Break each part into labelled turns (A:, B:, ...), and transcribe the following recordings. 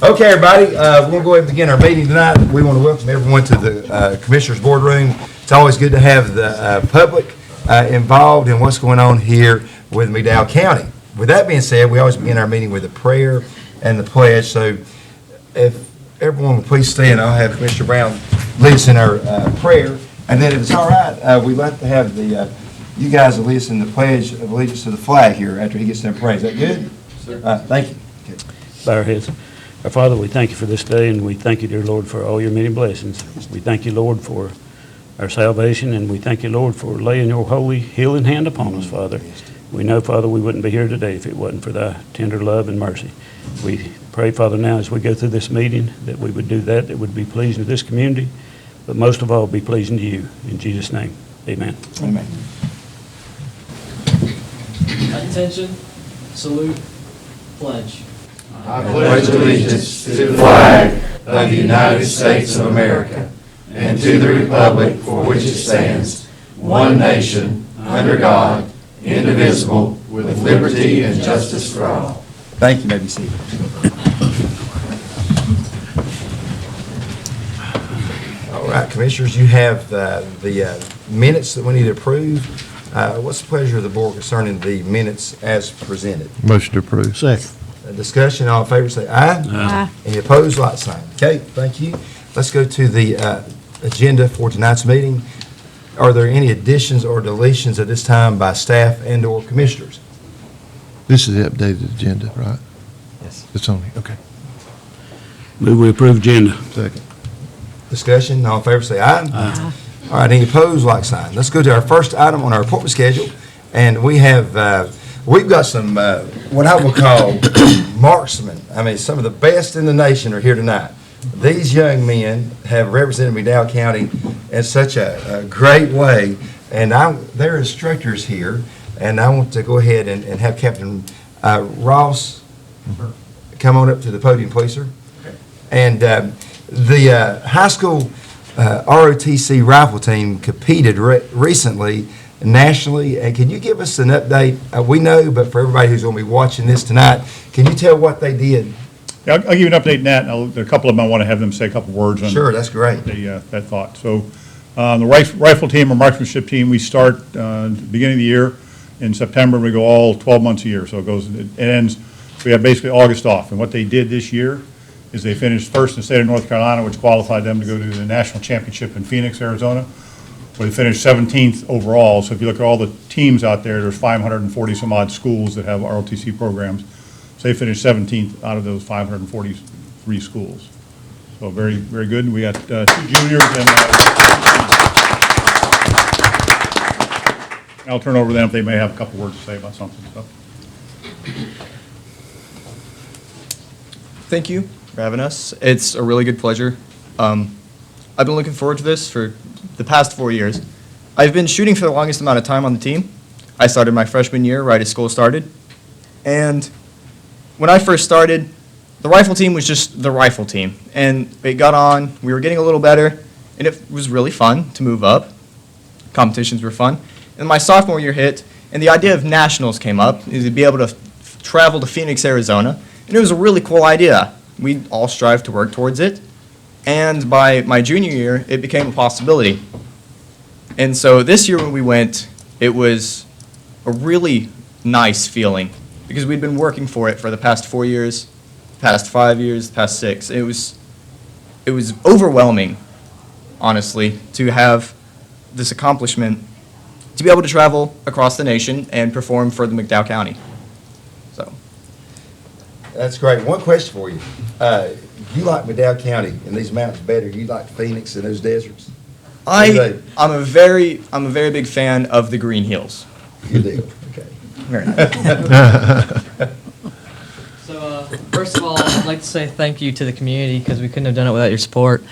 A: Okay, everybody, we're going to go ahead and begin our meeting tonight. We want to welcome everyone to the Commissioners Boardroom. It's always good to have the public involved in what's going on here with McDowell County. With that being said, we always begin our meeting with a prayer and the pledge. So if everyone will please stand, I'll have Commissioner Brown lead us in our prayer. And then if it's all right, we'd like to have you guys lead us in the pledge of allegiance to the flag here after he gets done praying. Is that good? Sir. Thank you. Okay.
B: Bow our heads. Our Father, we thank you for this day, and we thank you, dear Lord, for all your many blessings. We thank you, Lord, for our salvation, and we thank you, Lord, for laying your holy healing hand upon us, Father. We know, Father, we wouldn't be here today if it wasn't for thy tender love and mercy. We pray, Father, now as we go through this meeting, that we would do that would be pleasing to this community, but most of all, be pleasing to you. In Jesus' name, amen.
A: Amen.
C: Attention, salute, pledge.
D: I pledge allegiance to the flag of the United States of America and to the republic for which it stands, one nation, under God, indivisible, with liberty and justice for all.
A: Thank you. May be seated. All right, Commissioners, you have the minutes that we need to approve. What's the pleasure of the board concerning the minutes as presented?
E: Motion to approve. Second.
A: Discussion, all in favor say aye. Aye. Any opposed, like sign. Okay, thank you. Let's go to the agenda for tonight's meeting. Are there any additions or deletions at this time by staff and or commissioners?
E: This is the updated agenda, right?
A: Yes.
E: It's only, okay.
B: Move we approve agenda.
E: Second.
A: Discussion, all in favor say aye. Aye. All right, any opposed, like sign. Let's go to our first item on our appointment schedule, and we have we've got some what I would call marksmen. I mean, some of the best in the nation are here tonight. These young men have represented McDowell County in such a great way, and they're instructors here, and I want to go ahead and have Captain Rouse come on up to the podium, please, sir. And the high school ROTC rifle team competed recently nationally, and can you give us an update? We know, but for everybody who's going to be watching this tonight, can you tell what they did?
F: Yeah, I'll give you an update in that. There are a couple of them I want to have them say a couple words on.
A: Sure, that's great.
F: That thought. So the rifle team or marksmanship team, we start at the beginning of the year in September. We go all 12 months a year, so it ends. We have basically August off. And what they did this year is they finished first in the state of North Carolina, which qualified them to go to the national championship in Phoenix, Arizona, where they finished 17th overall. So if you look at all the teams out there, there's 540 some odd schools that have ROTC programs. So they finished 17th out of those 543 schools. So very, very good. And we got 2 juniors, and I'll turn over to them if they may have a couple words to say about something. So.
G: Thank you for having us. It's a really good pleasure. I've been looking forward to this for the past 4 years. I've been shooting for the longest amount of time on the team. I started my freshman year right as school started. And when I first started, the rifle team was just the rifle team. And it got on, we were getting a little better, and it was really fun to move up. Competitions were fun. And my sophomore year hit, and the idea of nationals came up, is to be able to travel to Phoenix, Arizona. And it was a really cool idea. We all strived to work towards it. And by my junior year, it became a possibility. And so this year when we went, it was a really nice feeling because we'd been working for it for the past 4 years, past 5 years, past 6. It was overwhelming, honestly, to have this accomplishment, to be able to travel across the nation and perform for the McDowell County. So.
A: That's great. One question for you. You like McDowell County and these mountains better? You like Phoenix and those deserts?
G: I'm a very big fan of the Green Hills.
A: Good deal. Okay.
G: Very nice.
C: So first of all, I'd like to say thank you to the community because we couldn't have done it without your support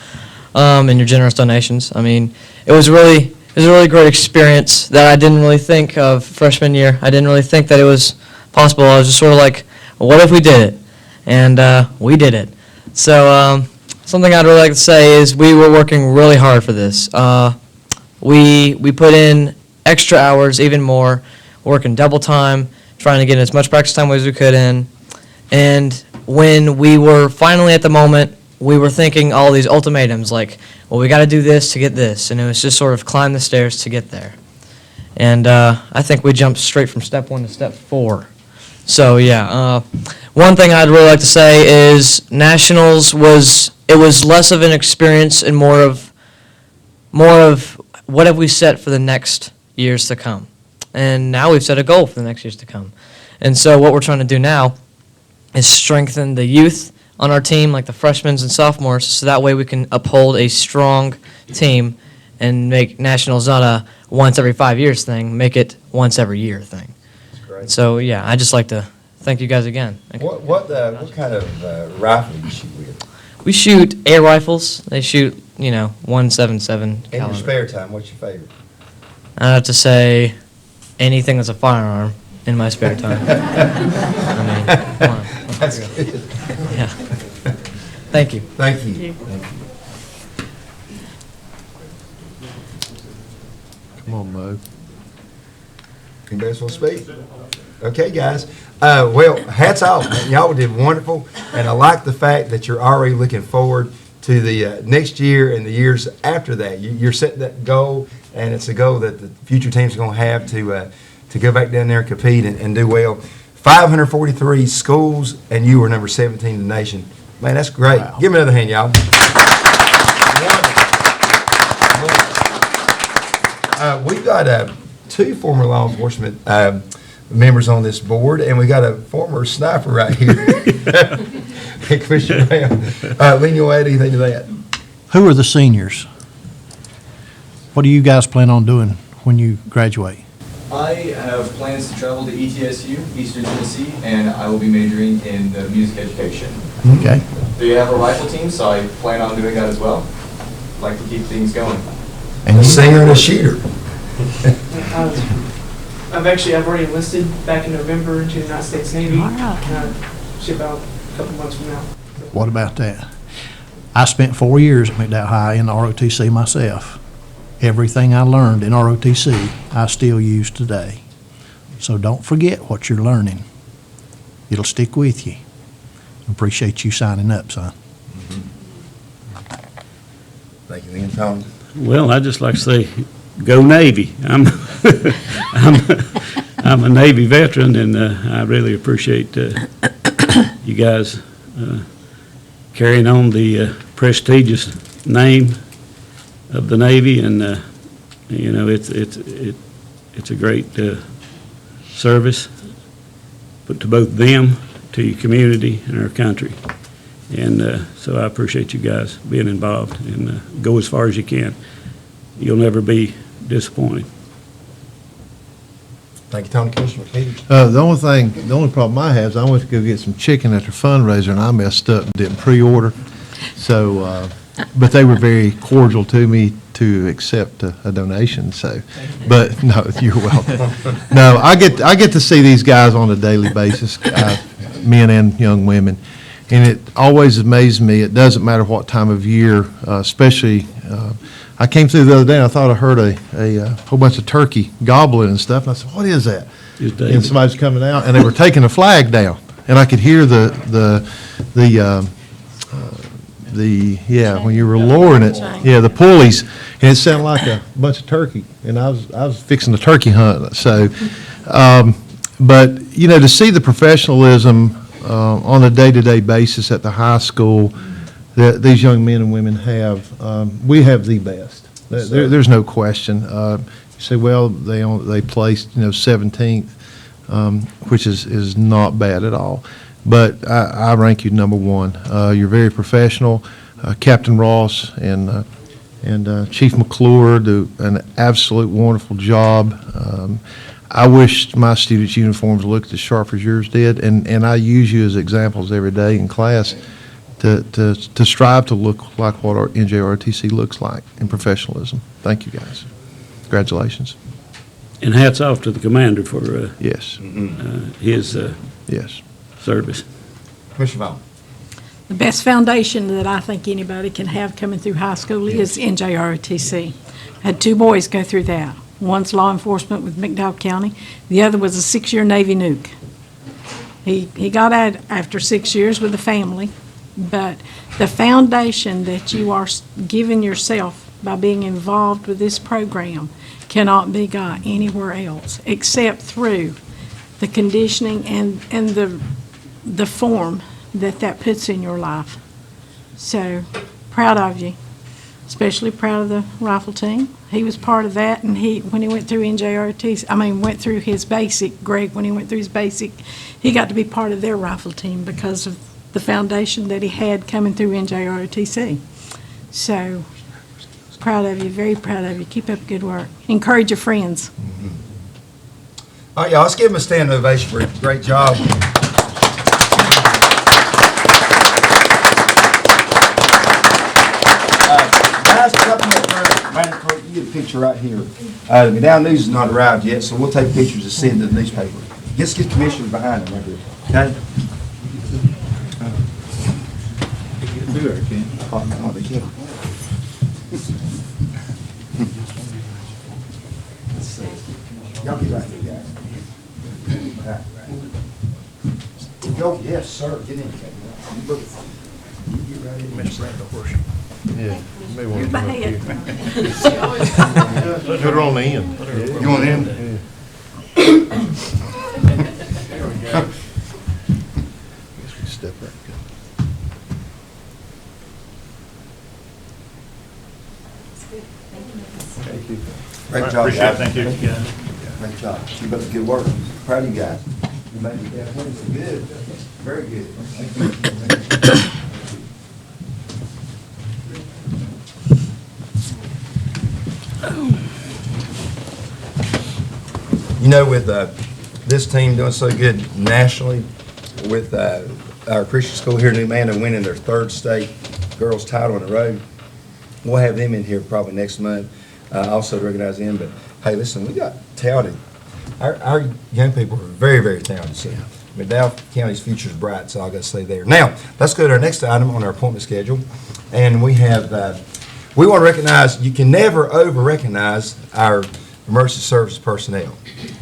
C: and your generous donations. I mean, it was a really great experience that I didn't really think of freshman year. I didn't really think that it was possible. I was just sort of like, well, what if we did it? And we did it. So something I'd really like to say is we were working really hard for this. We put in extra hours, even more, working double time, trying to get as much practice time as we could in. And when we were finally at the moment, we were thinking all these ultimatums, like, well, we got to do this to get this, and it was just sort of climb the stairs to get there. And I think we jumped straight from step 1 to step 4. So yeah, one thing I'd really like to say is nationals was less of an experience and more of what have we set for the next years to come. And now we've set a goal for the next years to come. And so what we're trying to do now is strengthen the youth on our team, like the freshmen and sophomores, so that way we can uphold a strong team and make nationals not a once every 5 years thing, make it once every year thing.
A: That's great.
C: So yeah, I'd just like to thank you guys again.
A: What kind of rifle do you shoot with?
C: We shoot air rifles. They shoot, 177
A: In your
C: caliber.
A: spare time, what's your favorite?
C: I have to say anything that's a firearm in my spare time. I mean, come on.
A: That's good.
C: Yeah. Thank you.
A: Thank you.
E: Come on, Mo.
A: Anybody else want to speak? Okay, guys. Well, hats off. Man. Y'all did wonderful, and I like the fact that you're already looking forward to the next year and the years after that. You're setting that goal, and it's a goal that the future teams are going to have to go back down there and compete and do well. 543 schools, and you were number 17 in the nation. Man, that's great.
E: Wow.
A: Give me another hand, y'all. We've got 2 former law enforcement members on this board, and we got a former sniper right here. Commissioner Brown. Lien, you want to add anything to that?
E: Who are the seniors? What do you guys plan on doing when you graduate?
G: I have plans to travel to ETSU, Eastern Tennessee, and I will be majoring in the music education.
E: Okay.
G: They have a rifle team, so I plan on doing that as well. Like to keep things going.
E: And
A: A
E: you?
A: singer and a shooter.
H: I've already enlisted back in November into the United States Navy. Ship out a couple months from now.
E: What about that? I spent 4 years at McDowell High in the ROTC myself. Everything I learned in ROTC, I still use today. So don't forget what you're learning. It'll stick with you. Appreciate you signing up, son.
A: Thank you, Lien. Tom.
B: Well, I'd just like to say, go Navy. I'm a Navy veteran, and I really appreciate you guys carrying on the prestigious name of the Navy, and it's a great service, but to both them, to your community, and our country. And so I appreciate you guys being involved, and go as far as you can. You'll never be disappointed.
A: Thank you, Tony. Commissioner Peters.
E: The only problem I have is I went to go get some chicken at their fundraiser, and I messed up and didn't pre-order. So, but they were very cordial to me to accept a donation. So, but no, you're welcome. No, I get to see these guys on a daily basis, men and young women, and it always amazes me. It doesn't matter what time of year, especially. I came through the other day and I thought I heard a whole bunch of turkey gobbling and stuff. And I said, "What is that?"
B: Is
E: And
B: David.
E: somebody's coming out, and they were taking a flag down, and I could hear the when you were lowering it, the pulleys, and it sounded like a bunch of turkey, and I was fixing the turkey hunt. So, but to see the professionalism on a day-to-day basis at the high school that these young men and women have, we have the best. There's no question. You say, well, they placed 17th, which is not bad at all. But I rank you number 1. You're very professional. Captain Rouse and Chief McClure do an absolute wonderful job. I wish my students' uniforms looked as sharp as yours did, and I use you as examples every day in class to strive to look like what our NJROTC looks like in professionalism. Thank you, guys. Congratulations.
B: And hats off to the commander for
E: Yes,
B: his
E: yes.
B: service.
A: Commissioner Vaughn.
I: The best foundation that I think anybody can have coming through high school is NJROTC. I had 2 boys go through that. One's law enforcement with McDowell County. The other was a 6-year Navy nuke. He got out after 6 years with a family, but the foundation that you are giving yourself by being involved with this program cannot be got anywhere else except through the conditioning and the form that puts in your life. So, proud of you, especially proud of the rifle team. He was part of that, and when he went through went through his basic, Greg, when he went through his basic, he got to be part of their rifle team because of the foundation that he had coming through NJROTC. So, proud of you, very proud of you. Keep up good work. Encourage your friends.
A: All right, y'all, let's give him a standing ovation for a great job. Guys, come up front. Brandon, you get a picture right here. The McDowell News has not arrived yet, so we'll take pictures and send to the newspaper. Let's get Commissioner behind him right here, okay? Oh, they can't. Y'all get right here, guys. Go, yes, sir, get in. Look, you get right in. Miss Brandon, horse.
E: Yeah. You may want
I: You're
E: to come up
I: behind.
E: here. Put her on the end.
A: You want in?
E: Guess we step right.
A: Thank you. Great job,
F: Appreciate it,
A: guys.
F: thank you.
A: Great job. Keep up the good work. Proud of you guys. You made me good. Very good. Thank you. You know, with this team doing so good nationally, with our Christian school here in New Manor winning their 3rd state girls title in a row, we'll have them in here probably next month, also to recognize them. But hey, listen, we got talented. Our young people are very, very talented. So McDowell County's future is bright, so I'll go say there. Now, let's go to our next item on our appointment schedule. And we have, we want to recognize, you can never over-recognize our emergency service personnel.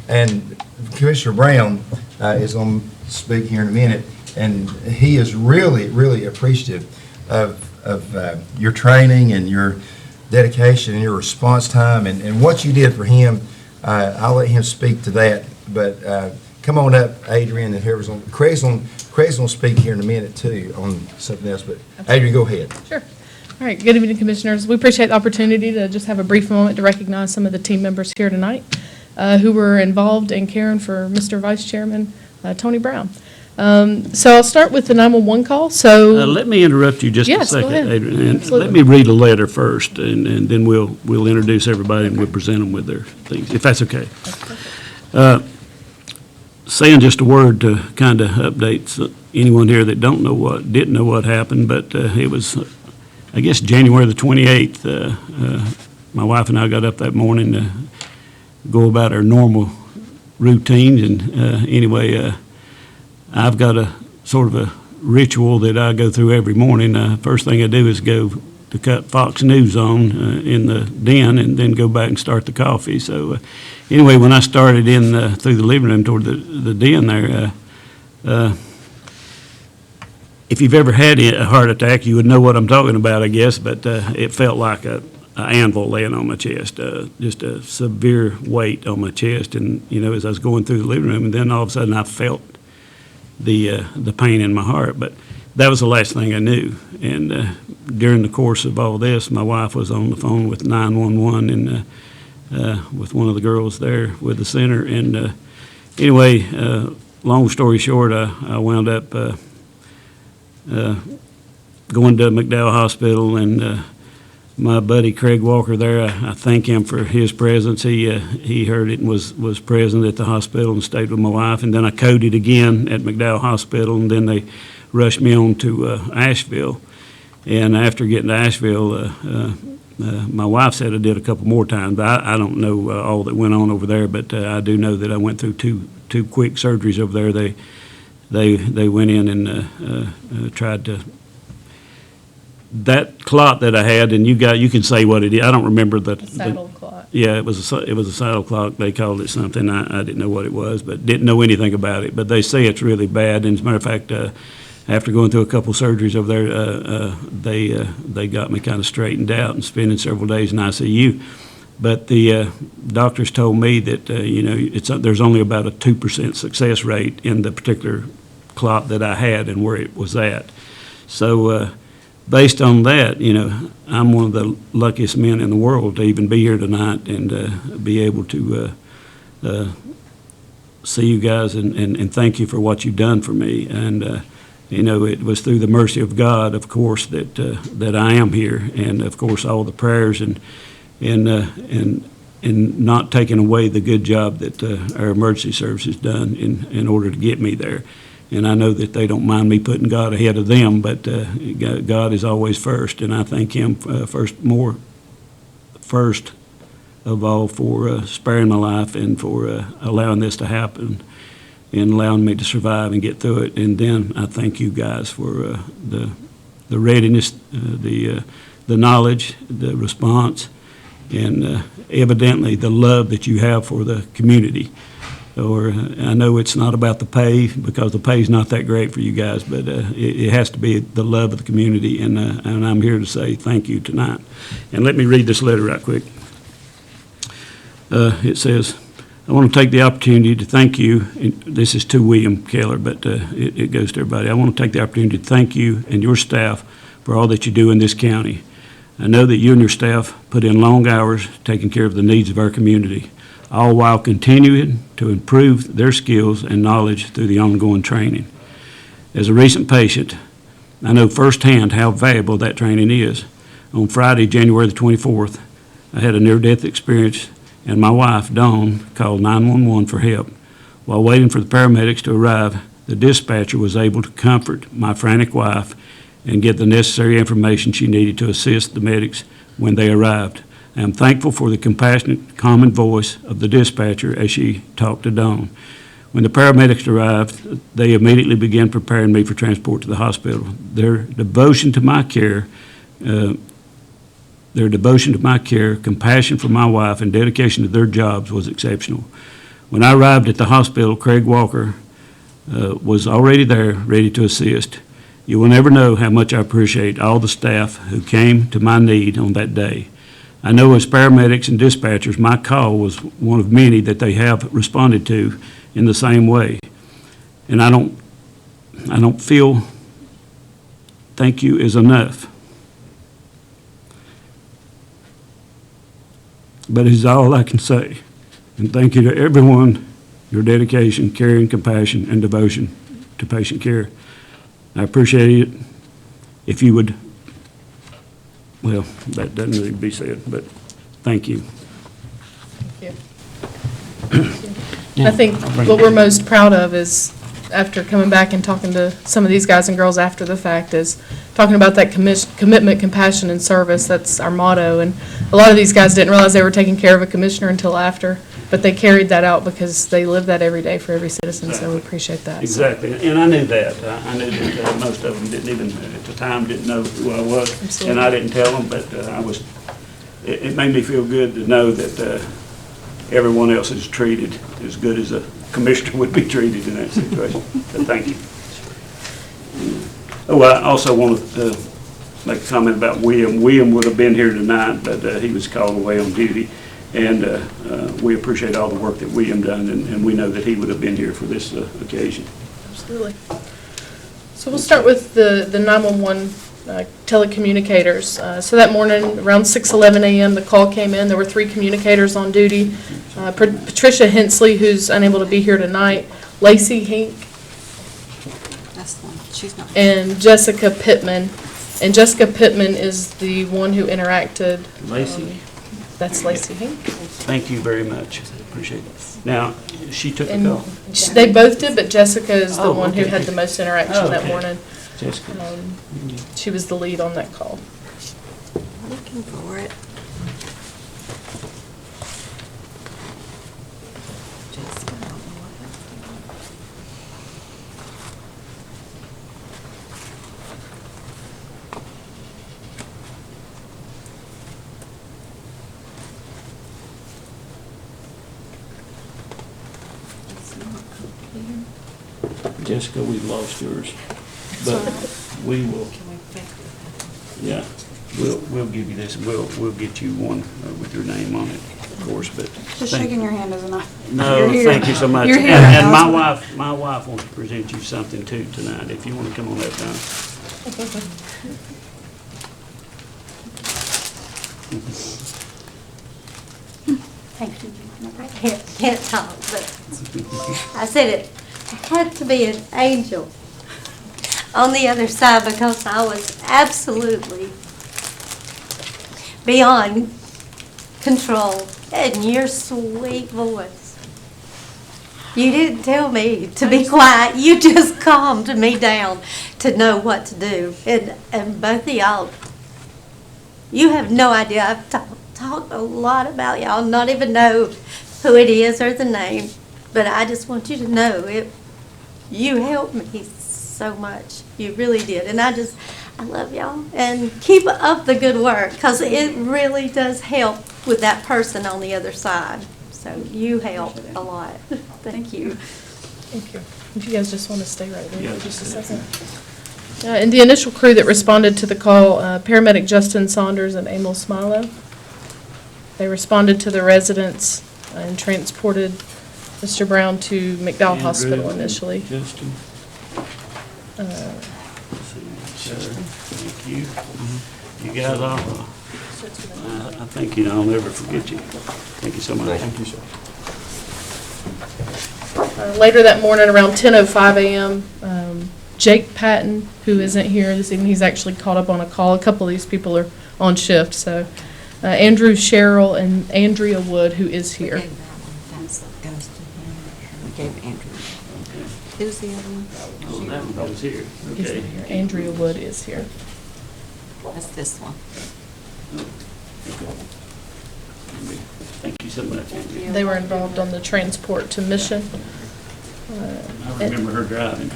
A: And Commissioner Brown is going to speak here in a minute, and he is really, really appreciative of your training and your dedication and your response time and what you did for him. I'll let him speak to that, but come on up, Adrienne, and whoever's on. Craig's going to speak here in a minute too on something else, but Adrienne, go ahead.
J: Sure. All right, good evening, Commissioners. We appreciate the opportunity to just have a brief moment to recognize some of the team members here tonight who were involved in caring for Mr. Vice Chairman Tony Brown. So I'll start with the 911 call. So
B: Let me interrupt you just a
J: Yes, go
B: second,
J: ahead.
B: Adrienne. And
J: Absolutely.
B: let me read a letter first, and then we'll introduce everybody and we'll present them with their things, if that's okay. Saying just a word to kind of update anyone here that didn't know what happened, but it was, I guess, January the 28th. My wife and I got up that morning to go about our normal routines, and anyway, I've got a sort of a ritual that I go through every morning. First thing I do is go to cut Fox News on in the den and then go back and start the coffee. So anyway, when I started in through the living room toward the den there, if you've ever had a heart attack, you would know what I'm talking about, I guess, but it felt like a anvil laying on my chest, just a severe weight on my chest. And, you know, as I was going through the living room, and then all of a sudden I felt the pain in my heart. But that was the last thing I knew. And during the course of all this, my wife was on the phone with 911 and with one of the girls there with the center. And anyway, long story short, I wound up going to McDowell Hospital, and my buddy Craig Walker there, I thank him for his presence. He heard it and was present at the hospital and stayed with my wife. And then I coded again at McDowell Hospital, and then they rushed me on to Asheville. And after getting to Asheville, my wife said I did a couple more times. I don't know all that went on over there, but I do know that I went through two quick surgeries over there. They went in and tried to. That clot that I had, and you can say what it is. I don't remember the
J: saddle clot.
B: Yeah, it was a saddle clock. They called it something. I didn't know what it was, but didn't know anything about it. But they say it's really bad. And as a matter of fact, after going through a couple surgeries over there, they got me kind of straightened out and spending several days in ICU. But the doctors told me that there's only about a 2% success rate in the particular clot that I had and where it was at. So based on that, I'm one of the luckiest men in the world to even be here tonight and be able to see you guys and thank you for what you've done for me. And it was through the mercy of God, of course, that I am here, and of course all the prayers and not taking away the good job that our emergency service has done in order to get me there. And I know that they don't mind me putting God ahead of them, but God is always first, and I thank Him first of all for sparing my life and for allowing this to happen and allowing me to survive and get through it. And then I thank you guys for the readiness, the knowledge, the response, and evidently the love that you have for the community. Or I know it's not about the pay, because the pay is not that great for you guys, but it has to be the love of the community, and I'm here to say thank you tonight. And let me read this letter right quick. It says, I want to take the opportunity to thank you, and this is to William Keller, but it goes to everybody. I want to take the opportunity to thank you and your staff for all that you do in this county. I know that you and your staff put in long hours taking care of the needs of our community, all while continuing to improve their skills and knowledge through the ongoing training. As a recent patient, I know firsthand how valuable that training is. On Friday, January the 24th, I had a near-death experience, and my wife, Dawn, called 911 for help. While waiting for the paramedics to arrive, the dispatcher was able to comfort my frantic wife and get the necessary information she needed to assist the medics when they arrived. I am thankful for the compassionate, common voice of the dispatcher as she talked to Dawn. When the paramedics arrived, they immediately began preparing me for transport to the hospital. Their devotion to my care, compassion for my wife, and dedication to their jobs was exceptional. When I arrived at the hospital, Craig Walker was already there, ready to assist. You will never know how much I appreciate all the staff who came to my need on that day. I know as paramedics and dispatchers, my call was one of many that they have responded to in the same way. And I don't feel thank you is enough. But it's all I can say. And thank you to everyone, your dedication, caring, compassion, and devotion to patient care. I appreciate it. If you would, well, that doesn't need to be said, but thank you.
J: I think what we're most proud of is, after coming back and talking to some of these guys and girls after the fact, is talking about that commitment, compassion, and service. That's our motto. And a lot of these guys didn't realize they were taking care of a commissioner until after, but they carried that out because they live that every day for every citizen, so we appreciate that.
B: Exactly, and I knew that. I knew that most of them didn't even, at the time, didn't know who I was.
J: Absolutely.
B: And I didn't tell them, but it made me feel good to know that everyone else is treated as good as a commissioner would be treated in that situation. So thank you. Oh, I also want to make a comment about William. William would have been here tonight, but he was called away on duty. And we appreciate all the work that William done, and we know that he would have been here for this occasion.
J: Absolutely. So we'll start with the 911 telecommunicators. So that morning, around 6:11 a.m., the call came in. There were 3 communicators on duty. Patricia Hensley, who's unable to be here tonight, Lacey Hink,
K: That's the one. She's not.
J: and Jessica Pittman. And Jessica Pittman is the one who interacted.
B: Lacey?
J: That's Lacey Hink.
B: Thank you very much. Appreciate it. Now, she took the
J: And
B: call.
J: they both did, but Jessica is the
B: Oh,
J: one who
B: okay.
J: had the most interaction
B: Oh,
J: that
B: okay.
J: morning.
B: Jessica.
J: She was the lead on that call.
K: Looking for it. Jessica, I don't know what that's.
B: Jessica, we've lost yours, but we will, yeah, we'll give you this, we'll get you one with your name on it, of course, but.
K: Just shaking your hand isn't enough.
B: No,
K: You're here.
B: thank you so much.
K: You're here.
B: And my wife wants to present you something too tonight, if you want to come on up now.
L: Thank you. I can't talk, but I said it had to be an angel on the other side because I was absolutely beyond control. And your sweet voice. You didn't tell me to be quiet. You just calmed me down to know what to do. And both of y'all, you have no idea. I've talked a lot about y'all, not even know who it is or the name. But I just want you to know you helped me so much. You really did. And I love y'all. And keep up the good work because it really does help with that person on the other side. So you helped a lot. Thank you.
J: Thank you. If you guys just want to stay right there for just a second. And the initial crew that responded to the call, paramedic Justin Saunders and Emil Smilo, they responded to the residents and transported Mr. Brown to McDowell Hospital initially.
B: Justin. Thank you. You guys all, I think, I'll never forget you. Thank you so much. Thank you, sir.
J: Later that morning, around 10:05 a.m., Jake Patton, who isn't here this evening, he's actually caught up on a call. A couple of these people are on shift, so Andrew Sherrill and Andrea Wood, who is here.
K: We gave that one. That goes to him. We gave Andrew. Who's the other one?
B: Oh, that one was here.
J: He's
B: Okay.
J: not here. Andrea Wood is here.
K: That's this one.
B: Thank you so much, Andrea.
J: They were involved on the transport to Mission.
B: I remember her driving.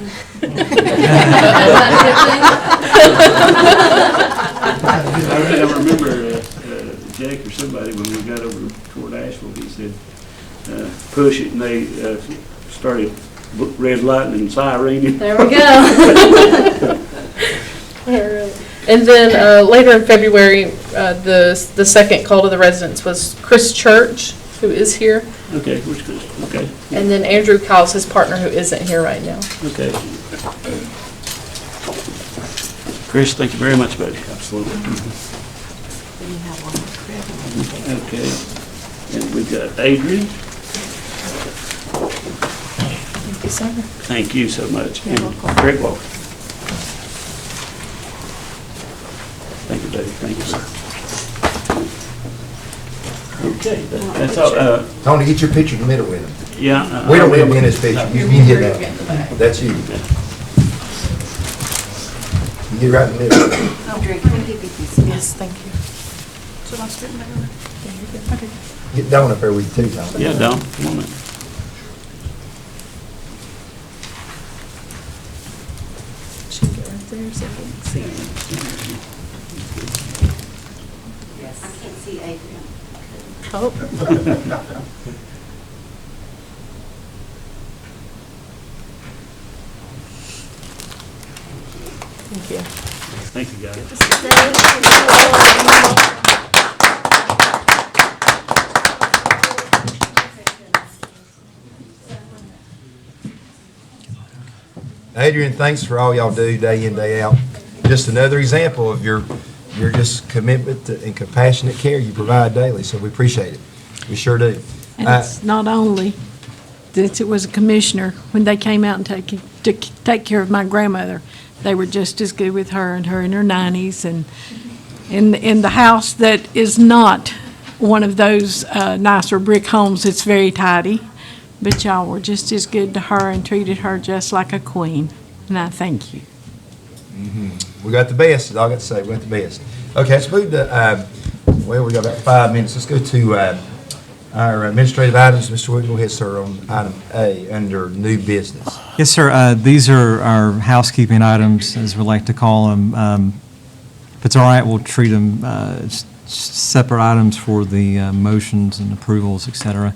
B: I remember Jake or somebody, when we got over toward Asheville, he said, push it, and they started red lighting and sirening.
J: There we go. And then later in February, the second call to the residents was Chris Church, who is here,
B: Okay, which goes, okay,
J: and then Andrew Kyle's his partner, who isn't here right now.
B: okay. Chris, thank you very much, buddy. Absolutely.
K: Then you have one with Craig.
B: Okay, and we've got Adrienne.
J: Thank you, sir.
B: Thank you so much.
J: You're
B: And
J: welcome.
B: Greg Walker. Thank you, Dave. Thank you, sir. Okay, that's all.
A: Tony, get your picture in the middle with him.
B: Yeah.
A: We don't need to be in this picture. You can get that. That's you. You get right in the middle.
K: Andrea, can we give you these?
J: Yes, thank you.
K: Should I straighten that over?
J: Yeah, you're good. Okay.
A: Get Dawn up there with you too, Tony.
B: Yeah, Don, come on in.
J: She can get right there so we can see.
K: I can't see Adrian.
J: Oh. Thank you.
B: Thank you, guys.
A: Adrienne, thanks for all y'all do day in, day out. Just another example of your just commitment and compassionate care you provide daily, so we appreciate it. We sure do.
I: And it's not only that it was a commissioner, when they came out and take care of my grandmother, they were just as good with her in her 90s. And in the house that is not one of those nicer brick homes, it's very tidy, but y'all were just as good to her and treated her just like a queen, and I thank you.
A: We got the best, is all I got to say. We got the best. Okay, let's move to, well, we got about 5 minutes. Let's go to our administrative items. Mr. Wood, go ahead, sir, on item A, under new business.
M: Yes, sir. These are our housekeeping items, as we like to call them. If it's all right, we'll treat them separate items for the motions and approvals, et cetera.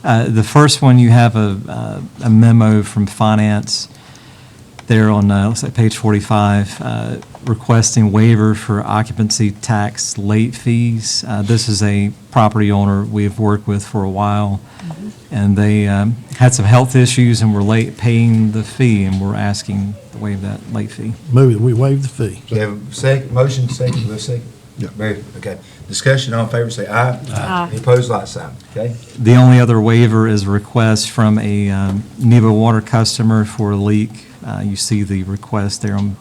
M: The first one, you have a memo from finance there on, looks like page 45, requesting waiver for occupancy tax late fees. This is a property owner we've worked with for a while, and they had some health issues and were late paying the fee, and we're asking to waive that late fee.
N: Move that we waive the fee.
A: We have a second, motion, second, do we have a second?
N: Yeah.
A: Very good, okay. Discussion, all in favor, say aye.
I: Aye.
A: Any opposed, like sign, okay?
M: The only other waiver is a request from a Nebo water customer for a leak. You see the request there on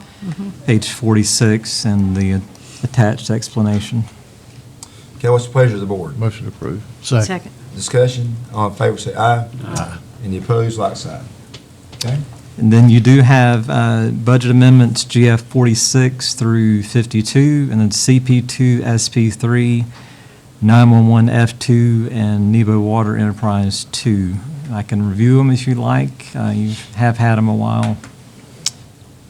M: page 46 and the attached explanation.
A: Okay, what's the pleasure of the board?
E: Motion approved.
N: Second.
A: Discussion, all in favor, say aye. Aye. Any opposed, like sign, okay?
M: And then you do have budget amendments, GF 46 through 52, and then CP2, SP3, 911 F2, and Nebo Water Enterprise 2. I can review them if you like. You have had them a while.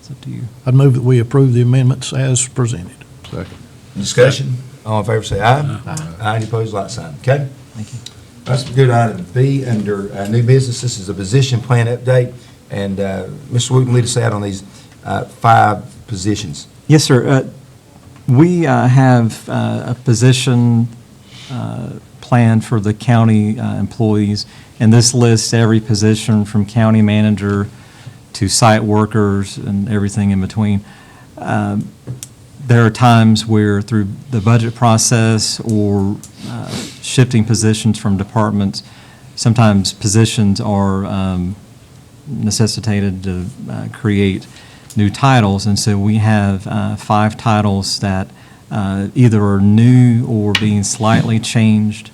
M: It's up to you.
N: I'd move that we approve the amendments as presented.
E: Second.
A: Discussion, all in favor, say aye. Aye. Any opposed, like sign, okay?
M: Thank you.
A: That's a good item. B, under new business, this is a position plan update, and Mr. Wooten, lead us out on these 5 positions.
M: Yes, sir. We have a position plan for the county employees, and this lists every position from county manager to site workers and everything in between. There are times where through the budget process or shifting positions from departments, sometimes positions are necessitated to create new titles. And so we have 5 titles that either are new or being slightly changed.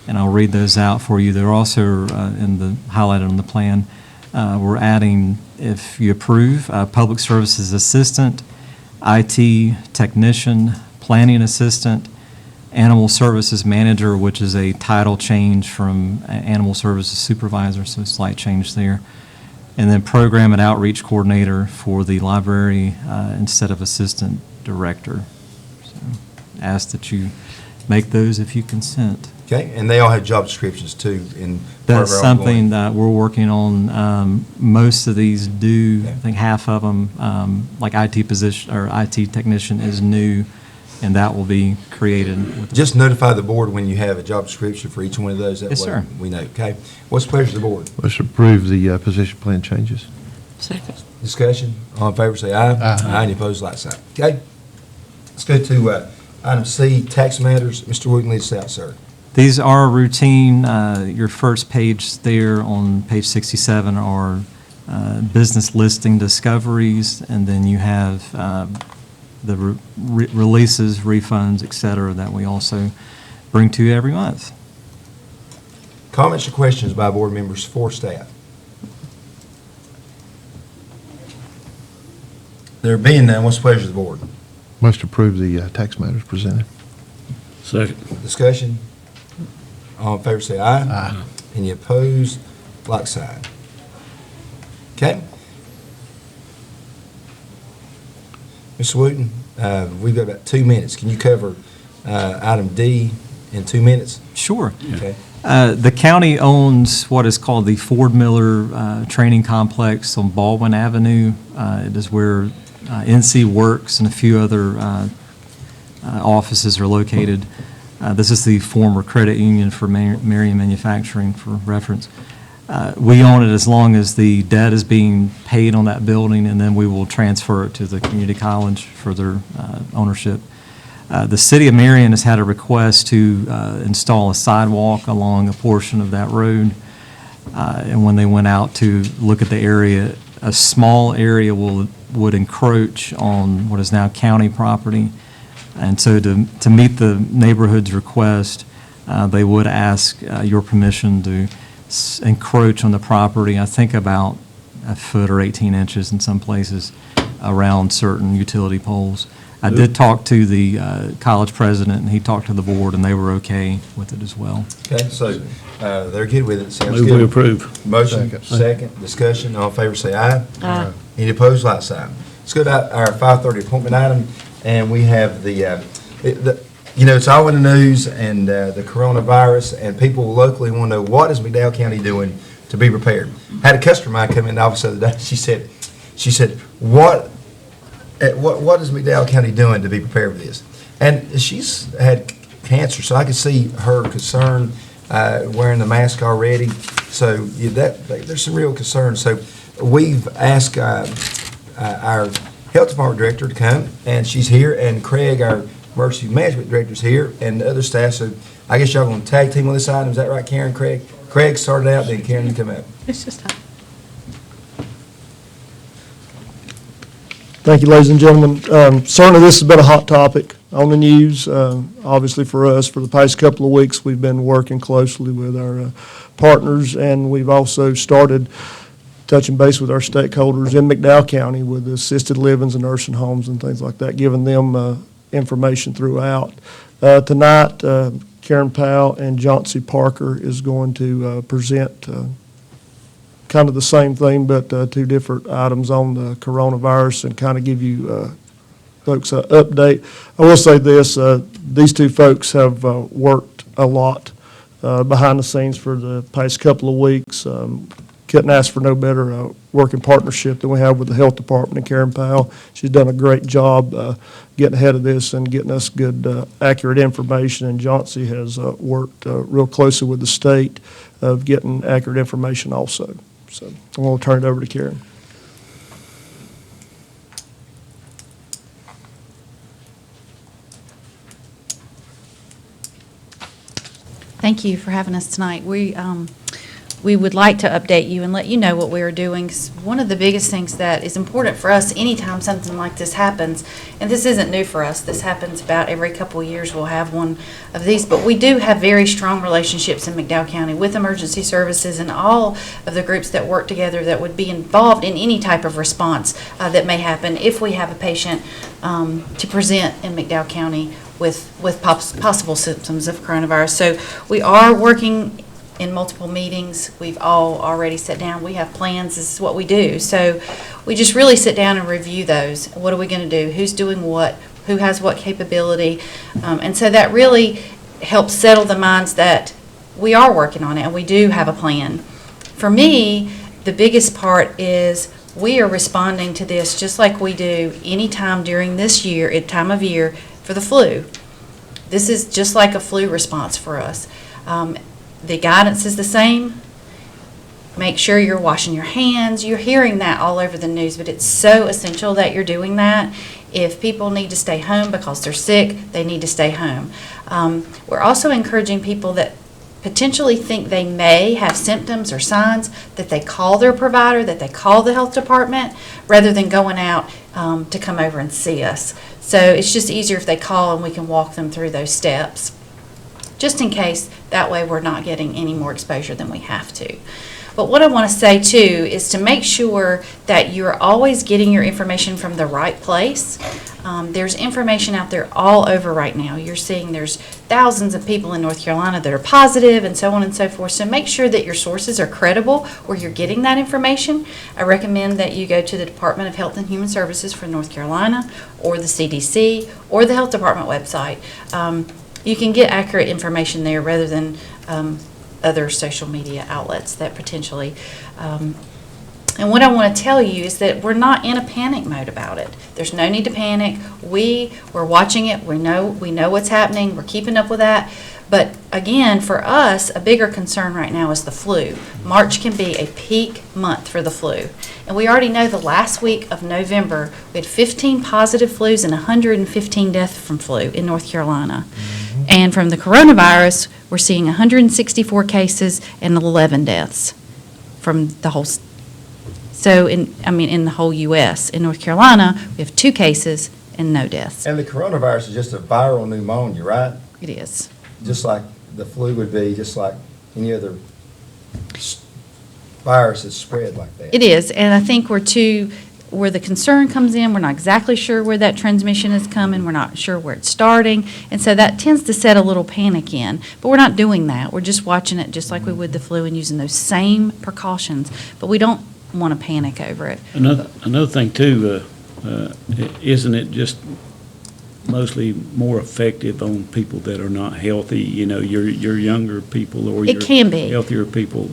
M: And I'll read those out for you. They're also in the highlighted on the plan. We're adding, if you approve, Public Services Assistant, IT Technician, Planning Assistant, Animal Services Manager, which is a title change from Animal Services Supervisor, so a slight change there. And then Program and Outreach Coordinator for the library instead of Assistant Director. So ask that you make those if you consent.
A: Okay, and they all have job descriptions too in part
M: That's
A: of our
M: something
A: ongoing-
M: that we're working on. Most of these do, I think half of them, like IT position or IT technician is new, and that will be created. With the-
A: Just notify the board when you have a job description for each one of those. That
M: Yes,
A: way
M: sir.
A: we know, okay? What's the pleasure of the board?
E: Motion approved the position plan changes.
I: Second.
A: Discussion, all in favor say aye. Aye. Any opposed, like sign, okay? Let's go to item C, tax matters. Mr. Wooten, lead us out, sir.
M: These are routine. Your first page there on page 67 are business listing discoveries, and then you have the releases, refunds, et cetera, that we also bring to you every month.
A: Comments or questions by board members for staff? There being none, what's the pleasure of the board?
E: Motion approved the tax matters presented.
B: Second.
A: Discussion, all in favor say aye. Aye. Any opposed, like sign. Okay? Mr. Wooten, we've got about 2 minutes. Can you cover item D in 2 minutes?
M: Sure.
A: Okay.
M: The county owns what is called the Ford Miller Training Complex on Baldwin Avenue. It is where NC Works and a few other offices are located. This is the former credit union for Marion Manufacturing, for reference. We own it as long as the debt is being paid on that building, and then we will transfer it to the community college for their ownership. The city of Marion has had a request to install a sidewalk along a portion of that road. And when they went out to look at the area, a small area would encroach on what is now county property. And so to meet the neighborhood's request, they would ask your permission to encroach on the property, I think about a foot or 18 inches in some places, around certain utility poles. I did talk to the college president, and he talked to the board, and they were okay with it as well.
A: Okay, so they're good with it, sounds
B: Move
A: good.
B: we approve.
A: Motion,
E: Second.
A: second, discussion, all in favor say aye.
I: Aye.
A: Any opposed, like sign. Let's go to our 5:30 appointment item, and we have you know, it's all in the news and the coronavirus, and people locally want to know, what is McDowell County doing to be prepared? Had a customer of mine come in the office the other day. She said, what is McDowell County doing to be prepared for this? And she's had cancer, so I could see her concern wearing the mask already. So there's some real concern. So we've asked our health department director to come, and she's here, and Craig, our emergency management director, is here, and the other staff. So I guess y'all going to tag team on this item. Is that right, Karen? Craig started out, then Karen, you come out.
I: It's just time.
O: Thank you, ladies and gentlemen. Certainly, this has been a hot topic on the news. Obviously, for us, for the past couple of weeks, we've been working closely with our partners, and we've also started touching base with our stakeholders in McDowell County with assisted livings and nursing homes and things like that, giving them information throughout. Tonight, Karen Powell and John C. Parker is going to present kind of the same thing, but two different items on the coronavirus, and kind of give you folks an update. I will say this, these two folks have worked a lot behind the scenes for the past couple of weeks. Couldn't ask for no better working partnership than we have with the health department and Karen Powell. She's done a great job getting ahead of this and getting us good, accurate information, and Johnsy has worked real closely with the state of getting accurate information also. So I'm going to turn it over to Karen.
P: Thank you for having us tonight. We would like to update you and let you know what we are doing. One of the biggest things that is important for us anytime something like this happens, and this isn't new for us, this happens about every couple of years, we'll have one of these, but we do have very strong relationships in McDowell County with emergency services and all of the groups that work together that would be involved in any type of response that may happen if we have a patient to present in McDowell County with possible symptoms of coronavirus. So we are working in multiple meetings. We've all already sat down. We have plans. This is what we do. So we just really sit down and review those. What are we going to do? Who's doing what? Who has what capability? And so that really helps settle the minds that we are working on it and we do have a plan. For me, the biggest part is we are responding to this just like we do any time during this year, time of year, for the flu. This is just like a flu response for us. The guidance is the same. Make sure you're washing your hands. You're hearing that all over the news, but it's so essential that you're doing that. If people need to stay home because they're sick, they need to stay home. We're also encouraging people that potentially think they may have symptoms or signs that they call their provider, that they call the health department, rather than going out to come over and see us. So it's just easier if they call and we can walk them through those steps, just in case. That way we're not getting any more exposure than we have to. But what I want to say too is to make sure that you're always getting your information from the right place. There's information out there all over right now. You're seeing there's thousands of people in North Carolina that are positive and so on and so forth. So make sure that your sources are credible where you're getting that information. I recommend that you go to the Department of Health and Human Services for North Carolina or the CDC or the Health Department website. You can get accurate information there rather than other social media outlets that potentially. And what I want to tell you is that we're not in a panic mode about it. There's no need to panic. We're watching it. We know what's happening. We're keeping up with that. But again, for us, a bigger concern right now is the flu. March can be a peak month for the flu. And we already know the last week of November, we had 15 positive flus and 115 deaths from flu in North Carolina. And from the coronavirus, we're seeing 164 cases and 11 deaths from the whole. So in the whole U.S. In North Carolina, we have 2 cases and no deaths.
A: And the coronavirus is just a viral pneumonia, right?
P: It is.
A: Just like the flu would be, just like any other virus that's spread like that.
P: It is, and I think where the concern comes in, we're not exactly sure where that transmission is coming, we're not sure where it's starting, and so that tends to set a little panic in. But we're not doing that. We're just watching it just like we would the flu and using those same precautions, but we don't want to panic over it.
B: Another thing too, isn't it just mostly more effective on people that are not healthy, your younger people or
P: It can be.
B: your healthier people,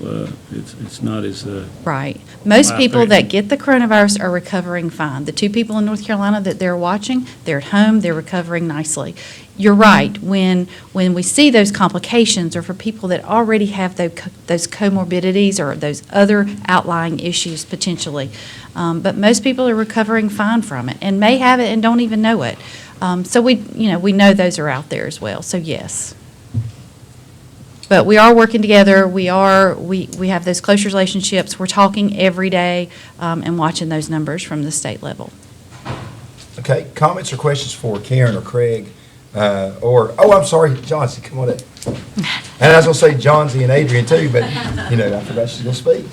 B: it's not as,
P: Right. Most people that
B: life-threatening.
P: get the coronavirus are recovering fine. The two people in North Carolina that they're watching, they're at home, they're recovering nicely. You're right, when we see those complications, or for people that already have those comorbidities or those other outlying issues potentially, but most people are recovering fine from it and may have it and don't even know it. So we know those are out there as well, so yes. But we are working together, we have those close relationships, we're talking every day, and watching those numbers from the state level.
A: Okay, comments or questions for Karen or Craig? I'm sorry, Johnsy, come on up. And I was gonna say Johnsy and Adrienne too, but, I forgot she's gonna speak.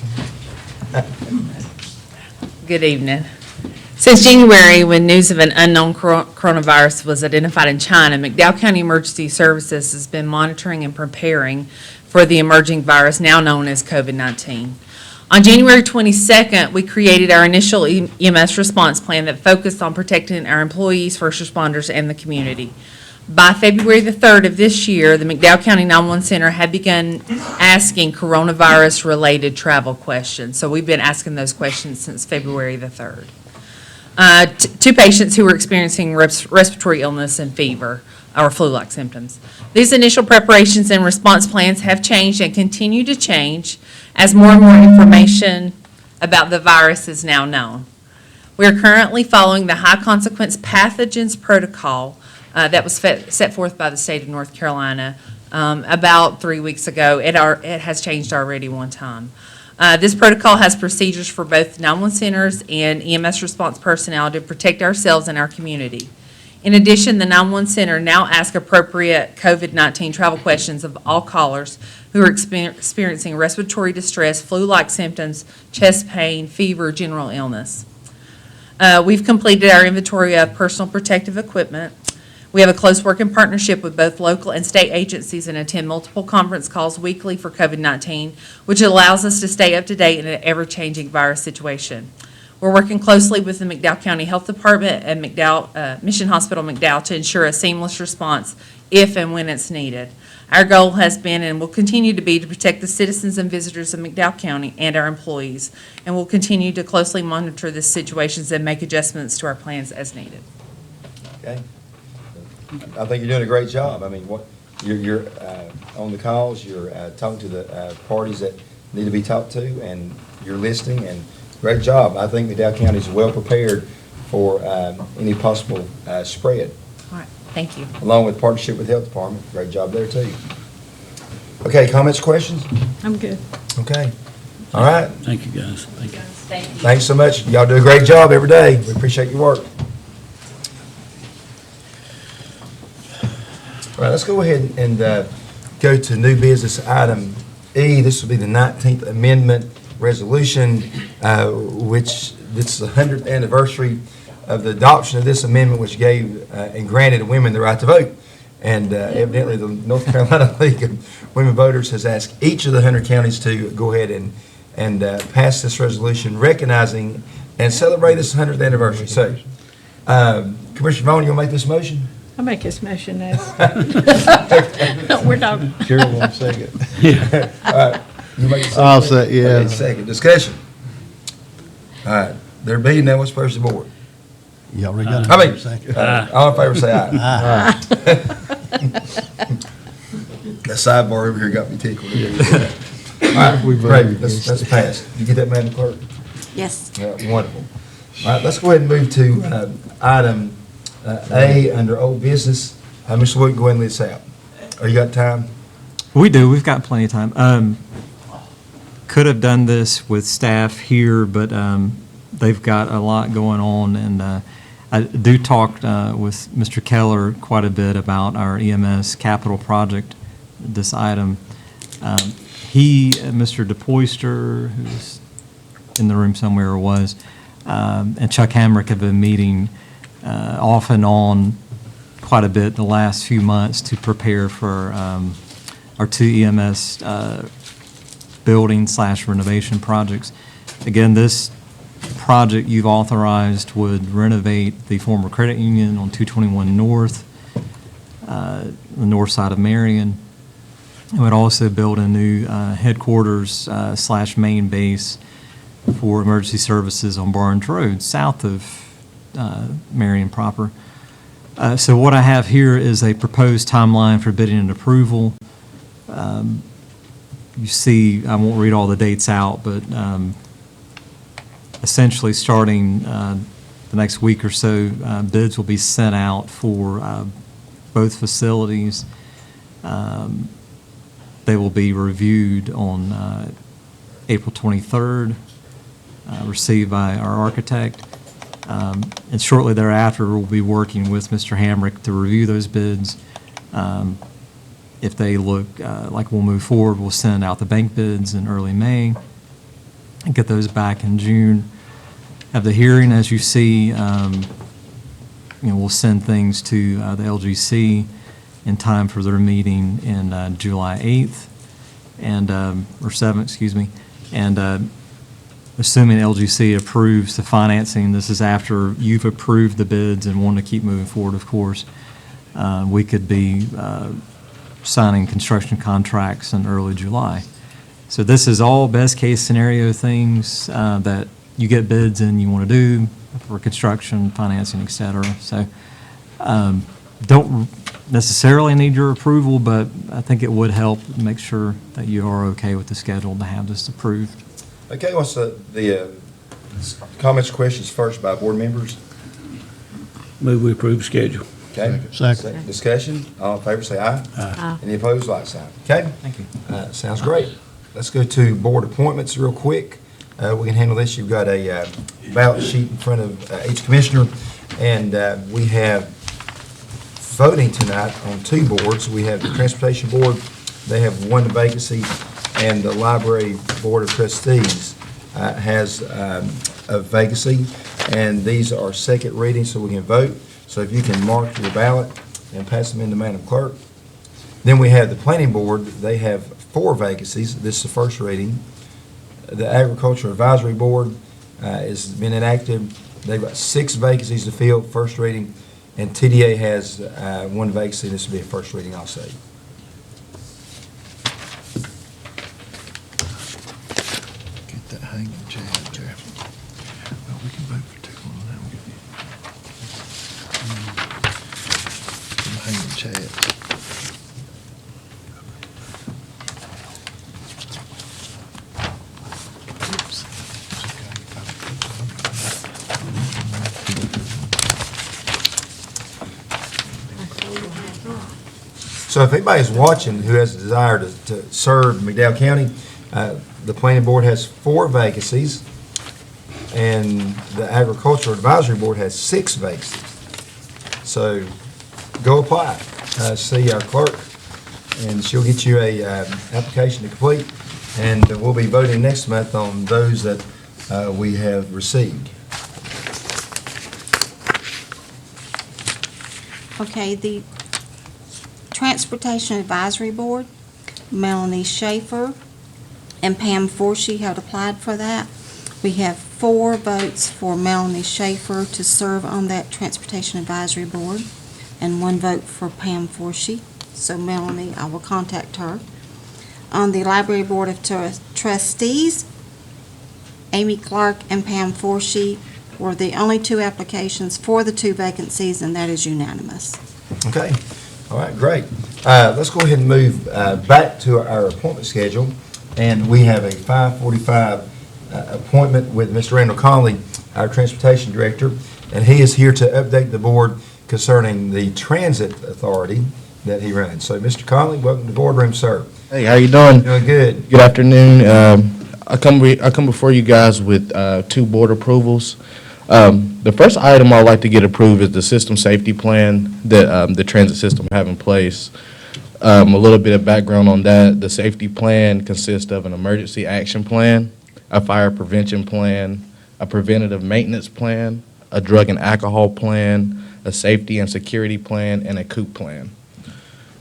Q: Good evening. Since January, when news of an unknown coronavirus was identified in China, McDowell County Emergency Services has been monitoring and preparing for the emerging virus now known as COVID-19. On January 22nd, we created our initial EMS response plan that focused on protecting our employees, first responders, and the community. By February the 3rd of this year, the McDowell County 911 Center had begun asking coronavirus-related travel questions. So we've been asking those questions since February the 3rd. Two patients who were experiencing respiratory illness and fever or flu-like symptoms. These initial preparations and response plans have changed and continue to change as more and more information about the virus is now known. We are currently following the high consequence pathogens protocol that was set forth by the state of North Carolina about 3 weeks ago. It has changed already one time. This protocol has procedures for both 911 centers and EMS response personnel to protect ourselves and our community. In addition, the 911 center now asks appropriate COVID-19 travel questions of all callers who are experiencing respiratory distress, flu-like symptoms, chest pain, fever, general illness. We've completed our inventory of personal protective equipment. We have a close working partnership with both local and state agencies and attend multiple conference calls weekly for COVID-19, which allows us to stay up to date in an ever-changing virus situation. We're working closely with the McDowell County Health Department and Mission Hospital McDowell to ensure a seamless response if and when it's needed. Our goal has been and will continue to be to protect the citizens and visitors of McDowell County and our employees, and we'll continue to closely monitor the situations and make adjustments to our plans as needed.
A: Okay. I think you're doing a great job. I mean, you're on the calls, you're talking to the parties that need to be talked to, and you're listening, and great job. I think McDowell County is well prepared for any possible spread.
Q: All right, thank you.
A: Along with partnership with the Health Department, great job there too. Okay, comments, questions?
I: I'm good.
A: Okay, all right.
B: thank you, guys. Thank you.
Q: Thank you.
A: Thanks so much. Y'all do a great job every day. We appreciate your work. All right, let's go ahead and go to new business item E. This will be the 19th Amendment Resolution, which this is the 100th anniversary of the adoption of this amendment, which gave and granted women the right to vote. And evidently, the North Carolina League of Women Voters has asked each of the 100 counties to go ahead and pass this resolution, recognizing and celebrate this 100th anniversary. So, Commissioner Vaughn, you want to make this motion?
I: I'll make this motion as. We're done.
E: Carol, one second.
A: All right. You make a second?
E: I'll say, yeah.
A: Okay, second. Discussion. All right. There being none, what's the first of the board?
N: You already got it.
A: I mean,
N: Second.
A: all in favor, say aye.
N: Aye.
A: That sidebar over here got me tickled. All right, great. Let's pass. You get that, Madam Clerk?
L: Yes.
A: Yeah, wonderful. All right, let's go ahead and move to item A under old business. Mr. Wood, go ahead and lead us out. You got time?
M: We do, we've got plenty of time. Could have done this with staff here, but they've got a lot going on, and I do talk with Mr. Keller quite a bit about our EMS capital project, this item. He, Mr. DePoyster, who's in the room somewhere, was, and Chuck Hamrick have been meeting off and on quite a bit the last few months to prepare for our two EMS building/renovation projects. Again, this project you've authorized would renovate the former credit union on 221 North, the north side of Marion. It would also build a new headquarters / main base for emergency services on Barnes Road, south of Marion proper. So what I have here is a proposed timeline for bidding and approval. You see, I won't read all the dates out, but essentially starting the next week or so, bids will be sent out for both facilities. They will be reviewed on April 23rd, received by our architect. And shortly thereafter, we'll be working with Mr. Hamrick to review those bids. If they look like we'll move forward, we'll send out the bank bids in early May and get those back in June. Have the hearing, as you see, we'll send things to the LGC in time for their meeting in July 8th and, or 7th, excuse me. And assuming LGC approves the financing, this is after you've approved the bids and want to keep moving forward, of course, we could be signing construction contracts in early July. So this is all best case scenario things that you get bids and you want to do for construction, financing, et cetera. So don't necessarily need your approval, but I think it would help make sure that you are okay with the schedule to have this approved.
A: Okay, what's the comments, questions first by board members?
B: Move we approve schedule.
A: Okay.
N: Second.
A: Discussion, all in favor say aye.
I: Aye.
A: Any opposed, like sign. Okay?
M: Thank you.
A: Sounds great. Let's go to board appointments real quick. We can handle this. You've got a ballot sheet in front of each commissioner, and we have voting tonight on two boards. We have the Transportation Board, they have one vacancy, and the Library Board of Trustees has a vacancy, and these are second readings, so we can vote. So if you can mark your ballot and pass them in to Madam Clerk. Then we have the Planning Board. They have 4 vacancies. This is the first reading. The Agriculture Advisory Board has been enacted. They've got 6 vacancies to fill, first reading, and TDA has 1 vacancy. This will be a first reading also.
E: Get that hanging chad there. Well, we can vote for 2 on that one. Hanging chad.
A: So if anybody's watching who has a desire to serve McDowell County, the Planning Board has 4 vacancies, and the Agricultural Advisory Board has 6 vacancies. So go apply. See our clerk, and she'll get you a application to complete, and we'll be voting next month on those that we have received.
K: Okay, the Transportation Advisory Board, Melanie Schaefer and Pam Forshee had applied for that. We have 4 votes for Melanie Schaefer to serve on that Transportation Advisory Board and 1 vote for Pam Forshee. So Melanie, I will contact her. On the Library Board of Trustees, Amy Clark and Pam Forshee were the only 2 applications for the 2 vacancies, and that is unanimous.
A: Okay. All right, great. Let's go ahead and move back to our appointment schedule. And we have a 5:45 appointment with Mr. Randall Conley, our Transportation Director, and he is here to update the board concerning the transit authority that he runs. So, Mr. Conley, welcome to the boardroom, sir.
R: Hey, how you doing?
A: Doing good.
R: Good afternoon. I come before you guys with 2 board approvals. The first item I'd like to get approved is the system safety plan that the transit system have in place. A little bit of background on that. The safety plan consists of an emergency action plan, a fire prevention plan, a preventative maintenance plan, a drug and alcohol plan, a safety and security plan, and a COOP plan.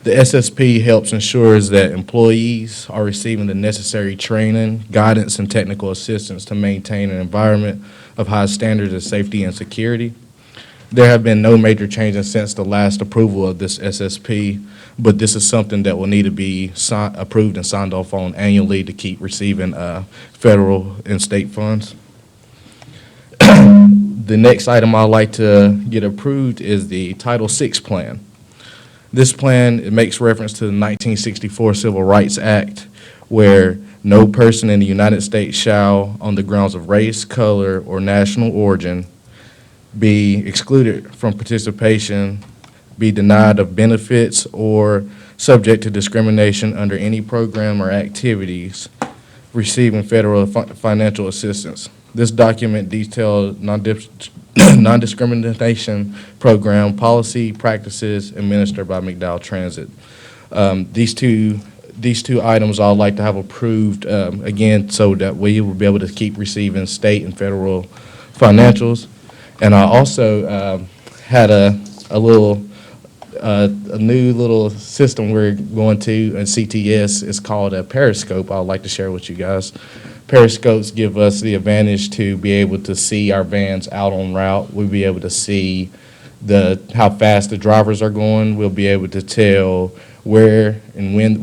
R: The SSP helps ensures that employees are receiving the necessary training, guidance, and technical assistance to maintain an environment of high standards of safety and security. There have been no major changes since the last approval of this SSP, but this is something that will need to be approved and signed off on annually to keep receiving federal and state funds. The next item I'd like to get approved is the Title VI plan. This plan, it makes reference to the 1964 Civil Rights Act, where no person in the United States shall, on the grounds of race, color, or national origin, be excluded from participation, be denied of benefits, or subject to discrimination under any program or activities receiving federal financial assistance. This document details non-discrimination program policy practices administered by McDowell Transit. These two items I'd like to have approved again, so that we will be able to keep receiving state and federal financials. And I also had a new little system we're going to in CTS. It's called a Periscope. I'd like to share with you guys. Periscopes give us the advantage to be able to see our vans out on route. We'll be able to see how fast the drivers are going. We'll be able to tell where and when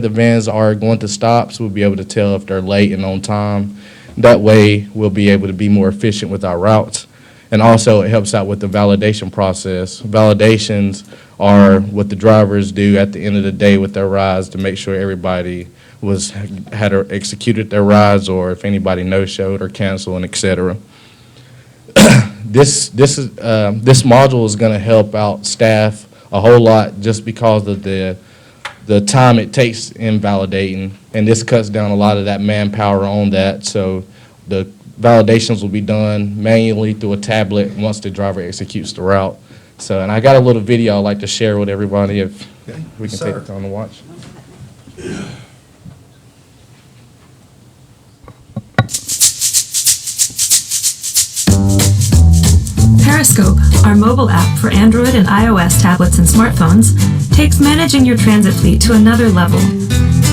R: the vans are going to stop. So we'll be able to tell if they're late and on time. That way, we'll be able to be more efficient with our routes. And also, it helps out with the validation process. Validations are what the drivers do at the end of the day with their rides to make sure everybody had executed their rides, or if anybody no-showed or canceled, and et cetera. This module is going to help out staff a whole lot just because of the time it takes in validating, and this cuts down a lot of that manpower on that. So the validations will be done manually through a tablet once the driver executes the route. So, and I got a little video I'd like to share with everybody if we can take the time to watch.
S: Periscope, our mobile app for Android and iOS tablets and smartphones, takes managing your transit fleet to another level.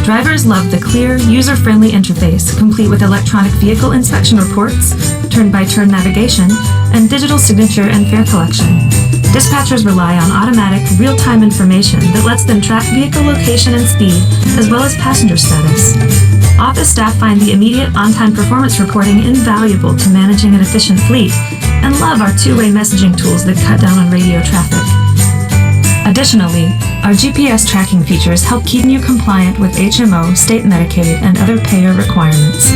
S: Drivers love the clear, user-friendly interface, complete with electronic vehicle inspection reports, turn-by-turn navigation, and digital signature and fare collection. Dispatchers rely on automatic, real-time information that lets them track vehicle location and speed, as well as passenger status. Office staff find the immediate on-time performance reporting invaluable to managing an efficient fleet, and love our two-way messaging tools that cut down on radio traffic. Additionally, our GPS tracking features help keep you compliant with HMO, state Medicaid, and other payer requirements.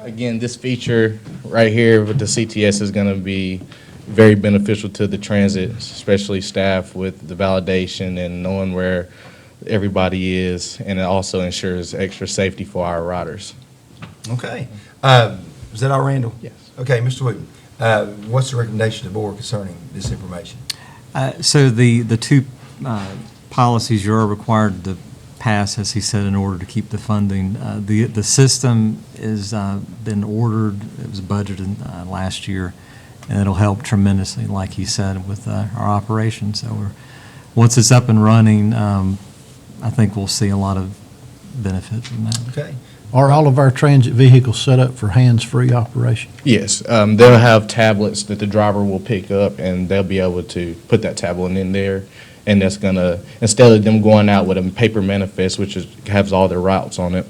R: Again, this feature right here with the CTS is going to be very beneficial to the transit, especially staff with the validation and knowing where everybody is, and it also ensures extra safety for our riders.
A: Okay. Is that all, Randall?
R: Yes.
A: Okay, Mr. Wooten, what's the recommendation of the board concerning this information?
M: So the two policies you are required to pass, as he said, in order to keep the funding. The system is been ordered, it was budgeted last year, and it'll help tremendously, like he said, with our operation. So once it's up and running, I think we'll see a lot of benefit from that.
A: Okay.
N: Are all of our transit vehicles set up for hands-free operation?
R: Yes, they'll have tablets that the driver will pick up, and they'll be able to put that tablet in there, and that's gonna, instead of them going out with a paper manifest, which has all their routes on it,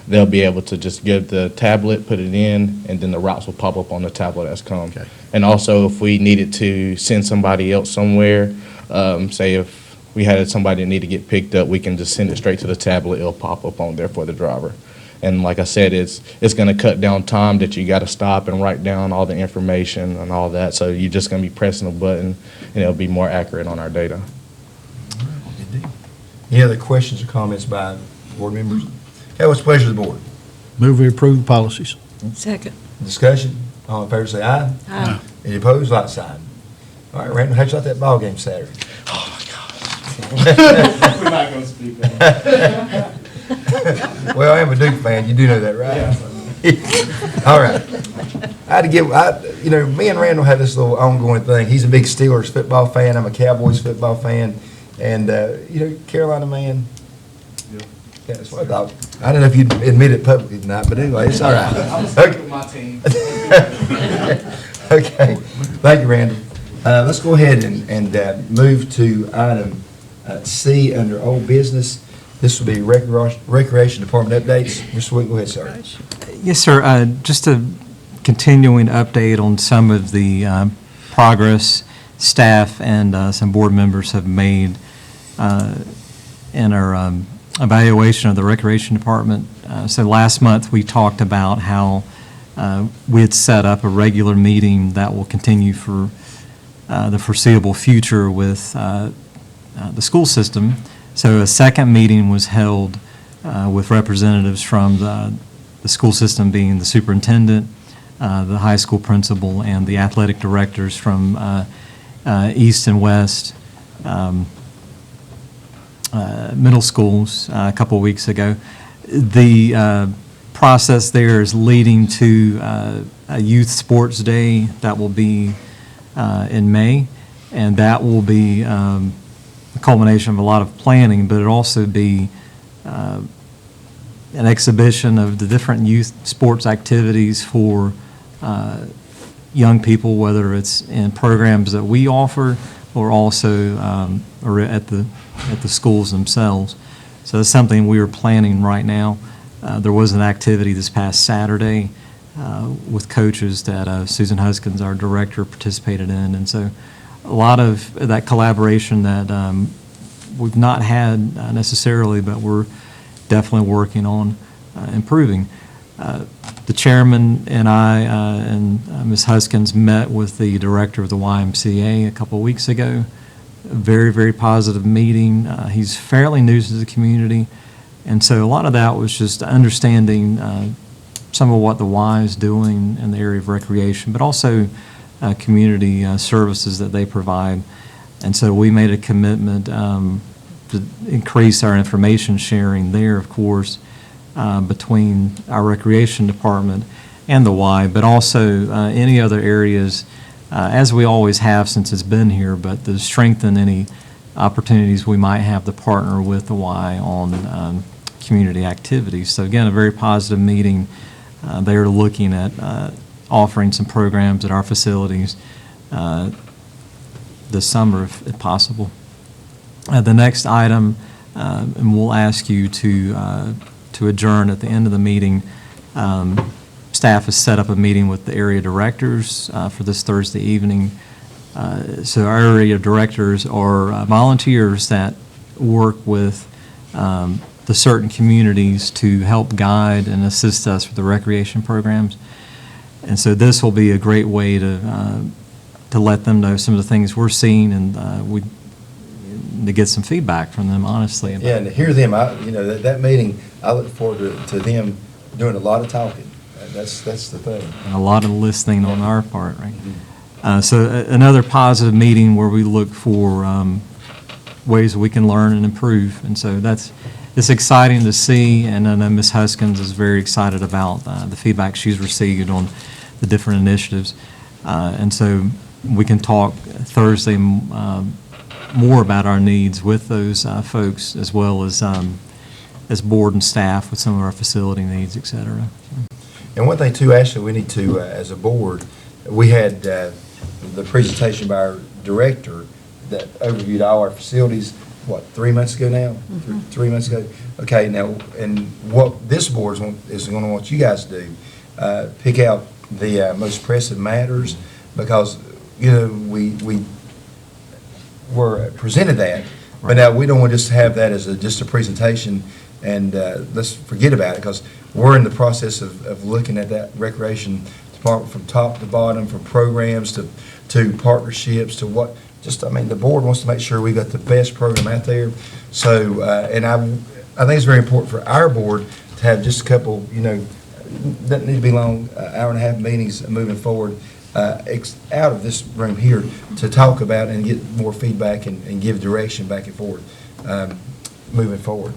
R: they'll be able to just get the tablet, put it in, and then the routes will pop up on the tablet as come.
N: Okay.
R: And also, if we needed to send somebody else somewhere, say if we had somebody that needed to get picked up, we can just send it straight to the tablet. It'll pop up on there for the driver. And like I said, it's going to cut down time that you got to stop and write down all the information and all that. So you're just going to be pressing a button, and it'll be more accurate on our data.
A: Indeed. Any other questions or comments by board members? Okay, what's the pleasure of the board?
N: Move we approve the policies.
I: Second.
A: Discussion? All in favor say aye.
I: Aye.
A: Any opposed, like sign. All right, Randall, how'd you like that ball game Saturday?
R: Oh, my gosh.
G: We're not going to speak on that.
A: Well, I am a Duke fan. You do know that, right? All right. I had to give, me and Randall had this little ongoing thing. He's a big Steelers football fan. I'm a Cowboys football fan. And, Carolina man. Yeah, that's what I thought. I don't know if you'd admit it publicly or not, but anyway, it's all right.
D: I'm sticking with my team.
A: Okay. Thank you, Randall. Let's go ahead and move to item C under old business. This will be Recreation Department updates. Mr. Sweet, go ahead, sir.
M: Yes, sir. Just a continuing update on some of the progress staff and some board members have made in our evaluation of the Recreation Department. So last month, we talked about how we had set up a regular meeting that will continue for the foreseeable future with the school system. So a second meeting was held with representatives from the school system, being the superintendent, the high school principal, and the athletic directors from East and West middle schools a couple of weeks ago. The process there is leading to a youth sports day that will be in May, and that will be a culmination of a lot of planning, but it'll also be an exhibition of the different youth sports activities for young people, whether it's in programs that we offer or also or at the schools themselves. So that's something we are planning right now. There was an activity this past Saturday with coaches that Susan Huskins, our director, participated in, and so a lot of that collaboration that we've not had necessarily, but we're definitely working on improving. The chairman and I and Ms. Huskins met with the director of the YMCA a couple of weeks ago. A very, very positive meeting. He's fairly new to the community, and so a lot of that was just understanding some of what the Y is doing in the area of recreation, but also community services that they provide. And so we made a commitment to increase our information sharing there, of course, between our recreation department and the Y, but also any other areas, as we always have since it's been here, but to strengthen any opportunities we might have to partner with the Y on community activities. So again, a very positive meeting. They are looking at offering some programs at our facilities this summer, if possible. The next item, and we'll ask you to adjourn at the end of the meeting. Staff has set up a meeting with the area directors for this Thursday evening. So our area directors are volunteers that work with the certain communities to help guide and assist us with the recreation programs. And so this will be a great way to let them know some of the things we're seeing, and to get some feedback from them, honestly.
A: Yeah, and to hear them, that meeting, I look forward to them doing a lot of talking. That's the thing.
M: And a lot of listening on our part, right? So another positive meeting where we look for ways we can learn and improve. And so it's exciting to see, and I know Ms. Huskins is very excited about the feedback she's received on the different initiatives. And so we can talk Thursday more about our needs with those folks, as well as board and staff with some of our facility needs, et cetera.
A: And one thing too, Ashley, we need to, as a board, we had the presentation by our director that overviewed all our facilities, 3 months ago now?
K: Mm-hmm.
A: 3 months ago? Okay, now, and what this board is going to want you guys to do, pick out the most pressing matters, because, we were presented that, but now we don't want to just have that as just a presentation and let's forget about it, because we're in the process of looking at that recreation department from top to bottom, from programs to partnerships to what, the board wants to make sure we got the best program out there. So, and I think it's very important for our board to have just a couple, doesn't need to be long, hour and a half meetings moving forward out of this room here to talk about and get more feedback and give direction back and forth moving forward.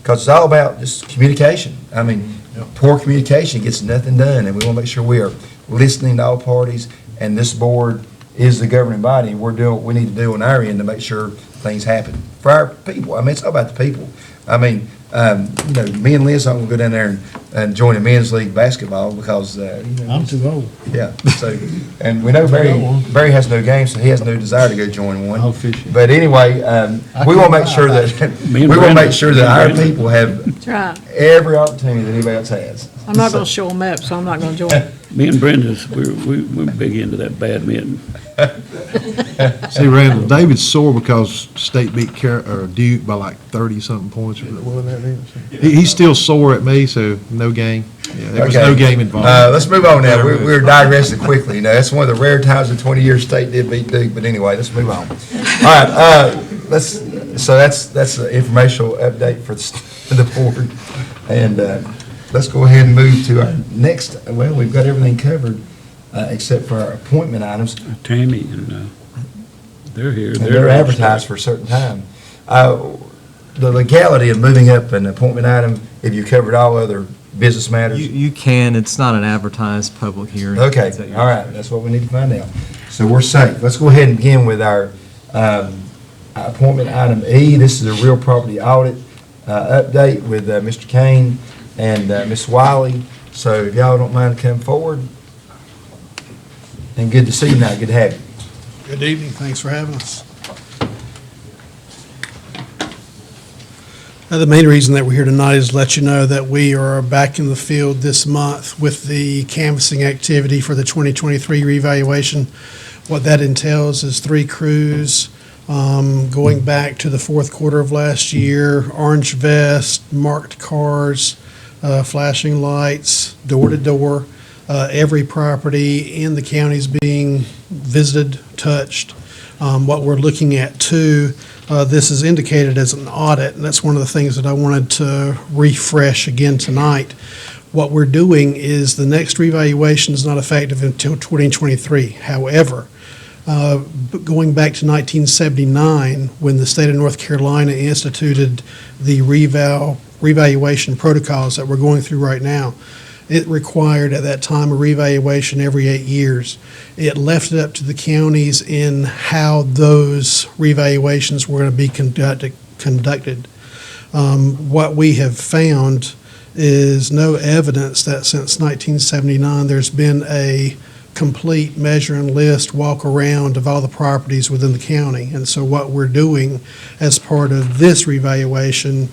A: because it's all about just communication. I mean, poor communication gets nothing done, and we want to make sure we are listening to all parties, and this board is the governing body. We're doing what we need to do on our end to make sure things happen for our people. I mean, it's all about the people. I mean, me and Liz aren't going to go down there and join the men's league basketball because,
N: I'm too old.
A: yeah, so, and we know Barry has no game, so he has no desire to go join one.
N: I'll fish it.
A: But anyway, we want to make sure that our people have
I: That's right.
A: every opportunity that anybody else has.
I: I'm not going to show them up, so I'm not going to join.
B: Me and Brenda's, we're big into that badminton.
E: See, Randall, David's sore because State beat Duke by like 30-something points. He's still sore at me, so no game. Yeah, there was no game involved.
A: Let's move on now. We're digressing quickly. That's one of the rare times in 20 years State did beat Duke, but anyway, let's move on. All right, so that's the informational update for the board. And let's go ahead and move to our next, well, we've got everything covered except for our appointment items.
B: Tammy and they're here.
A: And they're advertised for a certain time. The legality of moving up an appointment item, if you covered all other business matters?
M: You can, it's not an advertised public hearing.
A: Okay, all right, that's what we need to find out. So we're safe. Let's go ahead and begin with our appointment item E. This is a real property audit update with Mr. Kane and Ms. Wiley. So if y'all don't mind coming forward. And good to see you now, good to have you.
T: Good evening, thanks for having us. The main reason that we're here tonight is to let you know that we are back in the field this month with the canvassing activity for the 2023 revaluation. What that entails is 3 crews going back to the fourth quarter of last year, orange vest, marked cars, flashing lights, door to door. Every property in the county is being visited, touched. What we're looking at too, this is indicated as an audit, and that's one of the things that I wanted to refresh again tonight. What we're doing is the next revaluation is not effective until 2023. However, going back to 1979, when the state of North Carolina instituted the revaluation protocols that we're going through right now, it required at that time a revaluation every 8 years. It left it up to the counties in how those revaluations were going to be conducted. What we have found is no evidence that since 1979 there's been a complete measure and list walk around of all the properties within the county. And so what we're doing as part of this revaluation,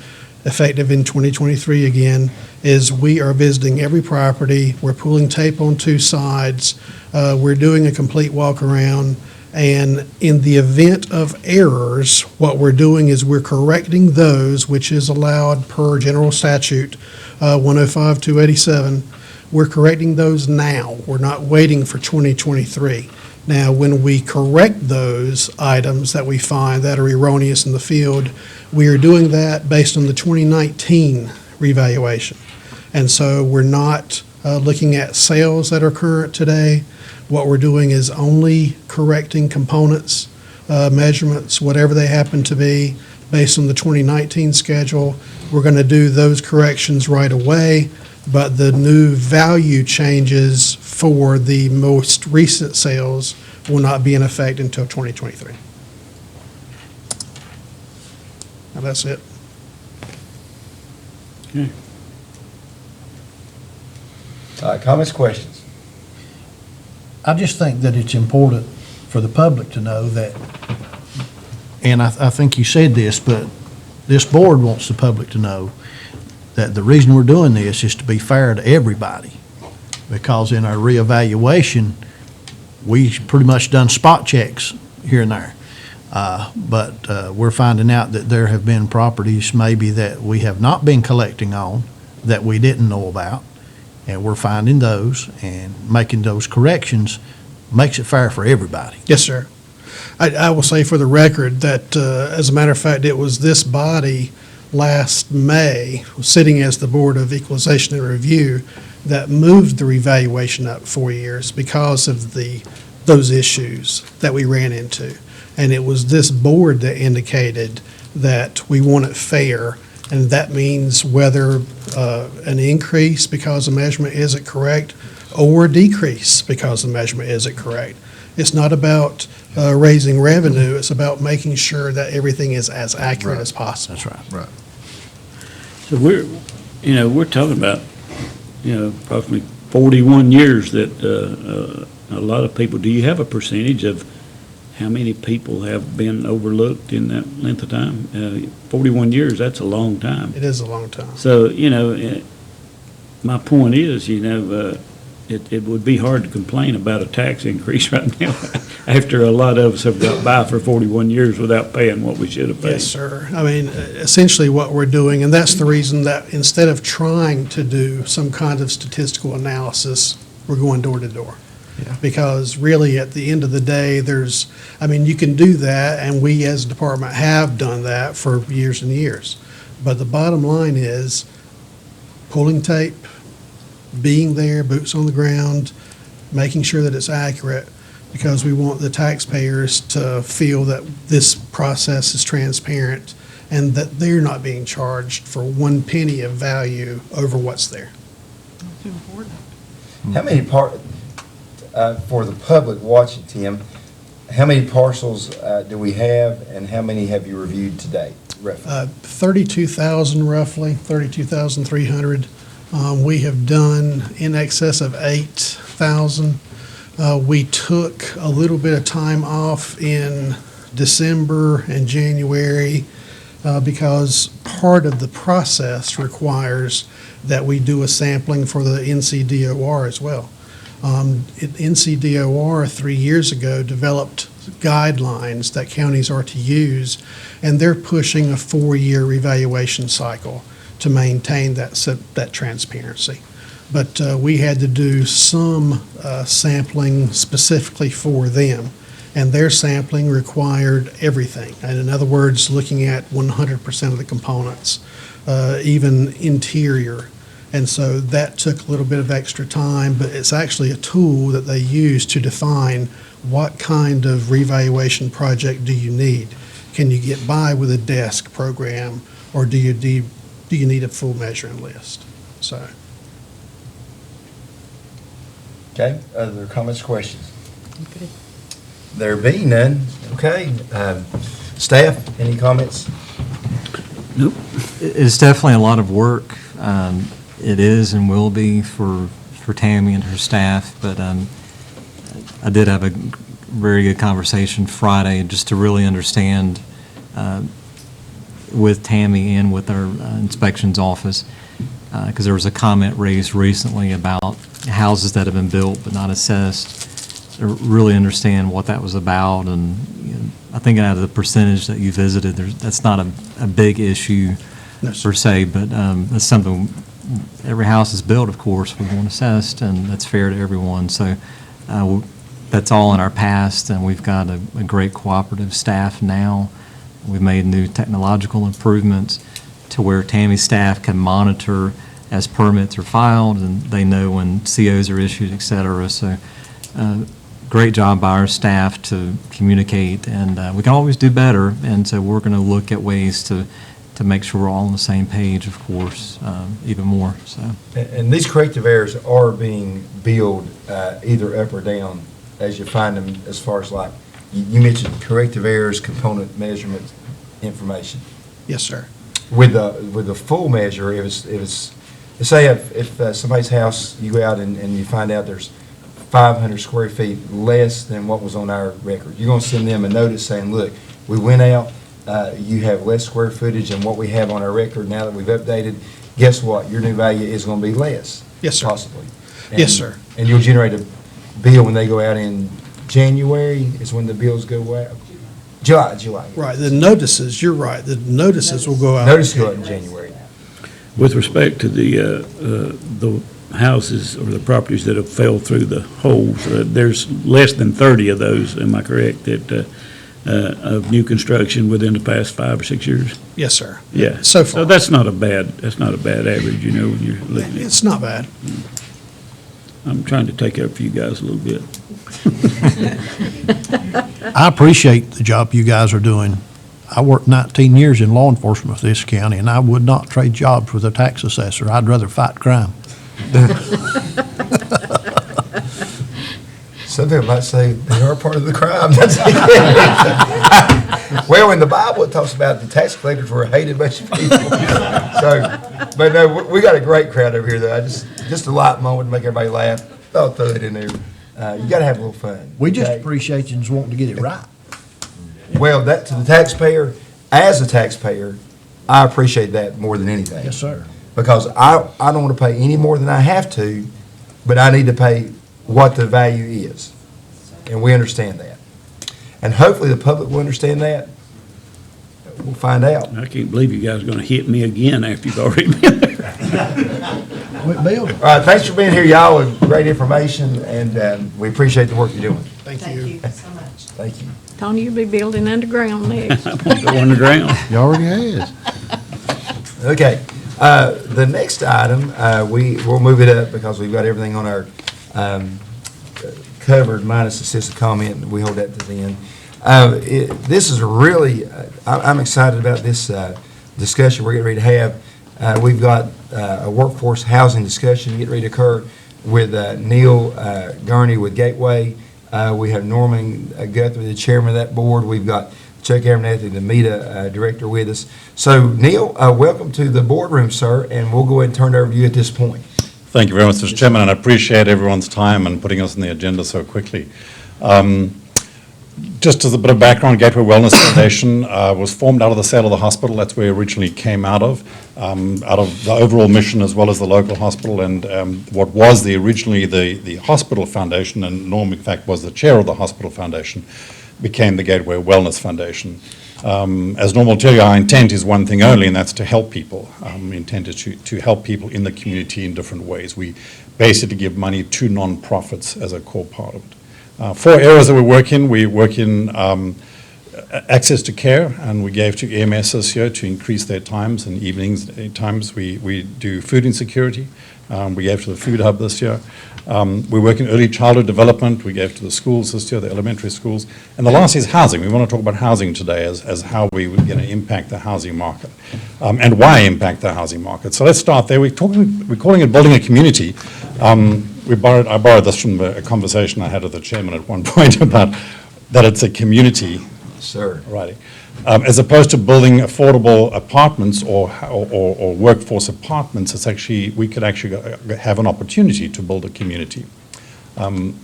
T: effective in 2023 again, is we are visiting every property, we're pulling tape on 2 sides, we're doing a complete walk around, and in the event of errors, what we're doing is we're correcting those, which is allowed per general statute 105-287. We're correcting those now. We're not waiting for 2023. Now, when we correct those items that we find that are erroneous in the field, we are doing that based on the 2019 revaluation. And so we're not looking at sales that are current today. What we're doing is only correcting components, measurements, whatever they happen to be, based on the 2019 schedule. We're going to do those corrections right away, but the new value changes for the most recent sales will not be in effect until 2023. Now that's it.
B: Okay.
A: All right, comments, questions?
N: I just think that it's important for the public to know that, and I think you said this, but this board wants the public to know that the reason we're doing this is to be fair to everybody. Because in our reevaluation, we pretty much done spot checks here and there. But we're finding out that there have been properties maybe that we have not been collecting on that we didn't know about. And we're finding those and making those corrections makes it fair for everybody.
T: Yes, sir. I will say for the record that, as a matter of fact, it was this body last May, sitting as the Board of Equalization and Review, that moved the revaluation up 4 years because of those issues that we ran into. And it was this board that indicated that we want it fair, And that means whether an increase because the measurement isn't correct or a decrease because the measurement isn't correct. It's not about raising revenue, it's about making sure that everything is as accurate as possible.
N: That's right.
E: Right.
B: So we're talking about, approximately 41 years that a lot of people, do you have a percentage of how many people have been overlooked in that length of time? 41 years, that's a long time.
T: It is a long time.
B: So, my point is, it would be hard to complain about a tax increase right now after a lot of us have got by for 41 years without paying what we should have paid.
T: Yes, sir. I mean, essentially what we're doing, and that's the reason that instead of trying to do some kind of statistical analysis, we're going door to door. Because really, at the end of the day, you can do that, and we as a department have done that for years and years. But the bottom line is pulling tape, being there, boots on the ground, making sure that it's accurate, because we want the taxpayers to feel that this process is transparent and that they're not being charged for 1 penny of value over what's there.
I: That's important.
A: How many for the public watching, Tim, how many parcels do we have, and how many have you reviewed to date?
T: 32,000 roughly, 32,300. We have done in excess of 8,000. We took a little bit of time off in December and January because part of the process requires that we do a sampling for the NCDOR as well. NCDOR 3 years ago developed guidelines that counties are to use, and they're pushing a 4-year revaluation cycle to maintain that transparency. But we had to do some sampling specifically for them, and their sampling required everything. And in other words, looking at 100% of the components, even interior. And so that took a little bit of extra time, but it's actually a tool that they use to define what kind of revaluation project do you need. Can you get by with a desk program, or do you need a full measuring list? So.
A: Okay, other comments, questions? There being none, okay. Staff, any comments?
B: Nope.
M: It's definitely a lot of work. It is and will be for Tammy and her staff, but I did have a very good conversation Friday just to really understand with Tammy and with our inspections office, because there was a comment raised recently about houses that have been built but not assessed. To really understand what that was about, and I think out of the percentage that you visited, that's not a big issue per se, but that's something. Every house is built, of course, we want assessed, and that's fair to everyone. So that's all in our past, and we've got a great cooperative staff now. We've made new technological improvements to where Tammy's staff can monitor as permits are filed, and they know when COs are issued, et cetera. So great job by our staff to communicate, and we can always do better, and so we're going to look at ways to make sure we're all on the same page, of course, even more. So.
A: And these corrective errors are being billed either up or down as you find them, as far as like, you mentioned corrective errors, component measurement information.
T: Yes, sir.
A: With the full measure, if it's say if somebody's house, you go out and you find out there's 500 square feet less than what was on our record, you're going to send them a notice saying, look, we went out, you have less square footage than what we have on our record. Now that we've updated, guess what? Your new value is going to be less.
T: Yes, sir.
A: Possibly.
T: Yes, sir.
A: And you'll generate a bill when they go out in January is when the bills go out. July.
T: Right, the notices, you're right, the notices will go out.
A: Notices go out in January.
B: With respect to the houses or the properties that have fell through the holes, there's less than 30 of those, am I correct, that of new construction within the past 5 or 6 years?
T: Yes, sir.
B: Yeah.
T: So far.
B: So that's not a bad average, when you're looking at it.
T: It's not bad.
B: I'm trying to take up for you guys a little bit.
N: I appreciate the job you guys are doing. I worked 19 years in law enforcement for this county, and I would not trade jobs with a tax assessor. I'd rather fight crime.
A: Some people might say they are part of the crime. Well, in the Bible, it talks about the tax collectors were a hated bunch of people. So, but no, we got a great crowd over here, though. Just a light moment to make everybody laugh. I'll throw it in there. You got to have a little fun.
N: We just
A: okay?
N: appreciate you just wanting to get it right.
A: Well, that to the taxpayer, as a taxpayer, I appreciate that more than anything.
N: Yes, sir.
A: Because I don't want to pay any more than I have to, but I need to pay what the value is. And we understand that. And hopefully the public will understand that. We'll find out.
B: I can't believe you guys are going to hit me again after you've already been there.
N: Quit building.
A: All right, thanks for being here, y'all, with great information, and we appreciate the work you're doing.
T: Thank you.
L: so much.
A: Thank you.
I: Tony, you'll be building underground next.
B: I'm going to go underground.
N: You already has.
A: Okay, the next item, we'll move it up because we've got everything on our covered minus assisted comment, and we hold that to the end. This is really, I'm excited about this discussion we're getting ready to have. We've got a workforce housing discussion getting ready to occur with Neil Gurney with Gateway. We have Norman Guthrie, the chairman of that board. We've got Chuck Abernathy, the META director, with us. So, Neil, welcome to the boardroom, sir, and we'll go ahead and turn it over to you at this point.
U: Thank you very much, Mr. Chairman, and I appreciate everyone's time and putting us on the agenda so quickly. Just as a bit of background, Gateway Wellness Foundation was formed out of the sale of the hospital. That's where it originally came out of the overall mission as well as the local hospital. And what was originally the hospital foundation, and Norm, in fact, was the chair of the hospital foundation, became the Gateway Wellness Foundation. As Norm will tell you, our intent is one thing only, and that's to help people. The intent is to help people in the community in different ways. We basically give money to non-profits as a core part of it. 4 areas that we work in. We work in access to care, and we gave to EMS this year to increase their times and evenings times. We do food insecurity. We gave to the food hub this year. We work in early childhood development. We gave to the schools this year, the elementary schools. And the last is housing. We want to talk about housing today as how we're going to impact the housing market and why impact the housing market. So let's start there. We're calling it building a community. I borrowed this from a conversation I had with the chairman at one point about that it's a community.
A: Sir.
U: Right. As opposed to building affordable apartments or workforce apartments, it's actually, we could actually have an opportunity to build a community. The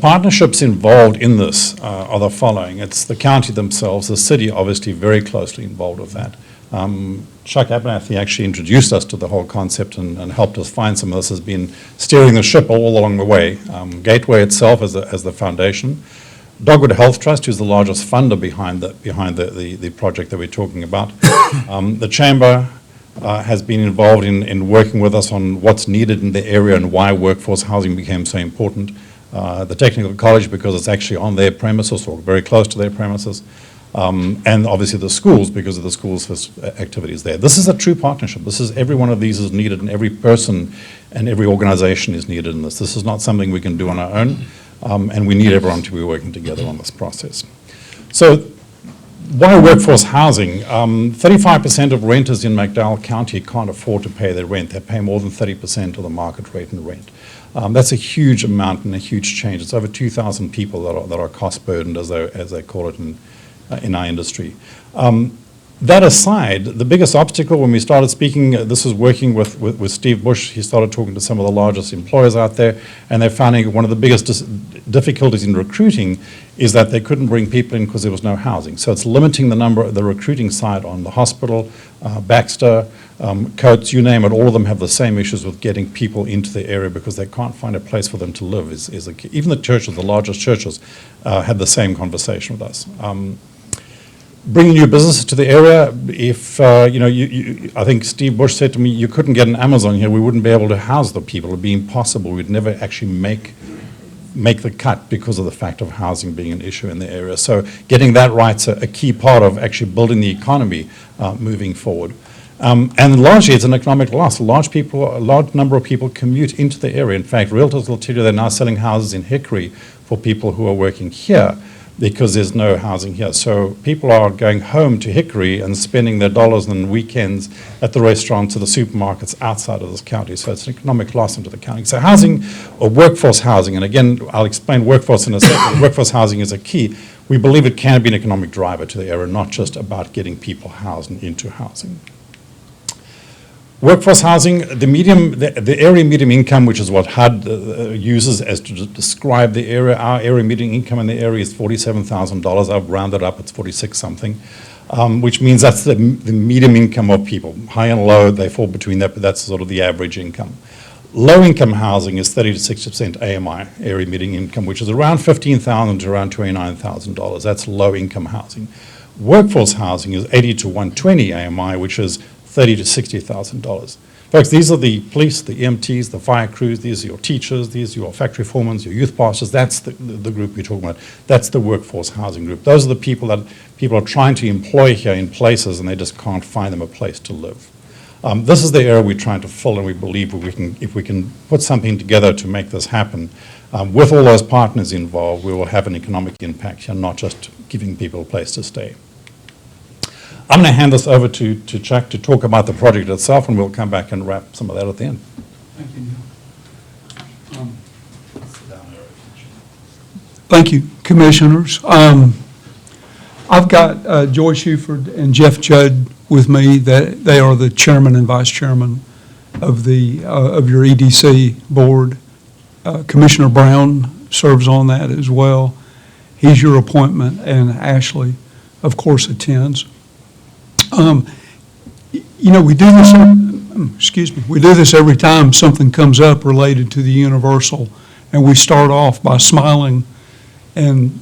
U: partnerships involved in this are the following. It's the county themselves, the city obviously very closely involved with that. Chuck Abernathy actually introduced us to the whole concept and helped us find some of this, has been steering the ship all along the way. Gateway itself as the foundation. Dogwood Health Trust, who's the largest funder behind the project that we're talking about. The Chamber has been involved in working with us on what's needed in the area and why workforce housing became so important. The Technical College, because it's actually on their premises or very close to their premises. And obviously the schools, because of the schools' activities there. This is a true partnership. Every one of these is needed, and every person and every organization is needed in this. This is not something we can do on our own, and we need everyone to be working together on this process. So why workforce housing? 35% of renters in McDowell County can't afford to pay their rent. They pay more than 30% of the market rate in rent. That's a huge amount and a huge change. It's over 2,000 people that are cost burdened, as they call it in our industry. That aside, the biggest obstacle when we started speaking, this was working with Steve Bush. He started talking to some of the largest employers out there, and they're finding one of the biggest difficulties in recruiting is that they couldn't bring people in because there was no housing. So it's limiting the recruiting side on the hospital, Baxter, Coates, you name it, all of them have the same issues with getting people into the area because they can't find a place for them to live. Even the churches, the largest churches, had the same conversation with us. Bringing new businesses to the area, if, I think Steve Bush said to me, you couldn't get an Amazon here, we wouldn't be able to house the people. It would be impossible. We'd never actually make the cut because of the fact of housing being an issue in the area. So getting that right's a key part of actually building the economy moving forward. And largely it's an economic loss. A large number of people commute into the area. In fact, realtors will tell you they're now selling houses in Hickory for people who are working here because there's no housing here. So people are going home to Hickory and spending their dollars and weekends at the restaurants or the supermarkets outside of this county. So it's an economic loss into the county. So housing, or workforce housing, and again, I'll explain workforce in a second. Workforce housing is a key. We believe it can be an economic driver to the area, not just about getting people housed and into housing. Workforce housing, the area median income, which is what HUD uses as to describe the area, our area median income in the area is $47,000. I've rounded up, it's 46 something, which means that's the median income of people. High and low, they fall between that, but that's sort of the average income. Low-income housing is 30 to 60% AMI, area median income, which is around $15,000 to around $29,000. That's low-income housing. Workforce housing is 80 to 120 AMI, which is $30,000 to $60,000. Folks, these are the police, the EMTs, the fire crews, these are your teachers, these are your factory foremen, your youth pastors. That's the group we're talking about. That's the workforce housing group. Those are the people that people are trying to employ here in places and they just can't find them a place to live. This is the area we're trying to fill, and we believe if we can put something together to make this happen, with all those partners involved, we will have an economic impact here, not just giving people a place to stay. I'm going to hand this over to Chuck to talk about the project itself, and we'll come back and wrap some of that at the end.
C: Thank you, Neil. Thank you, Commissioners. I've got Joy Shuford and Jeff Judd with me. That they are the chairman and vice chairman of your EDC board. Commissioner Brown serves on that as well. He's your appointment, and Ashley, of course, attends. You know, we do this every time something comes up related to the Universal, and we start off by smiling and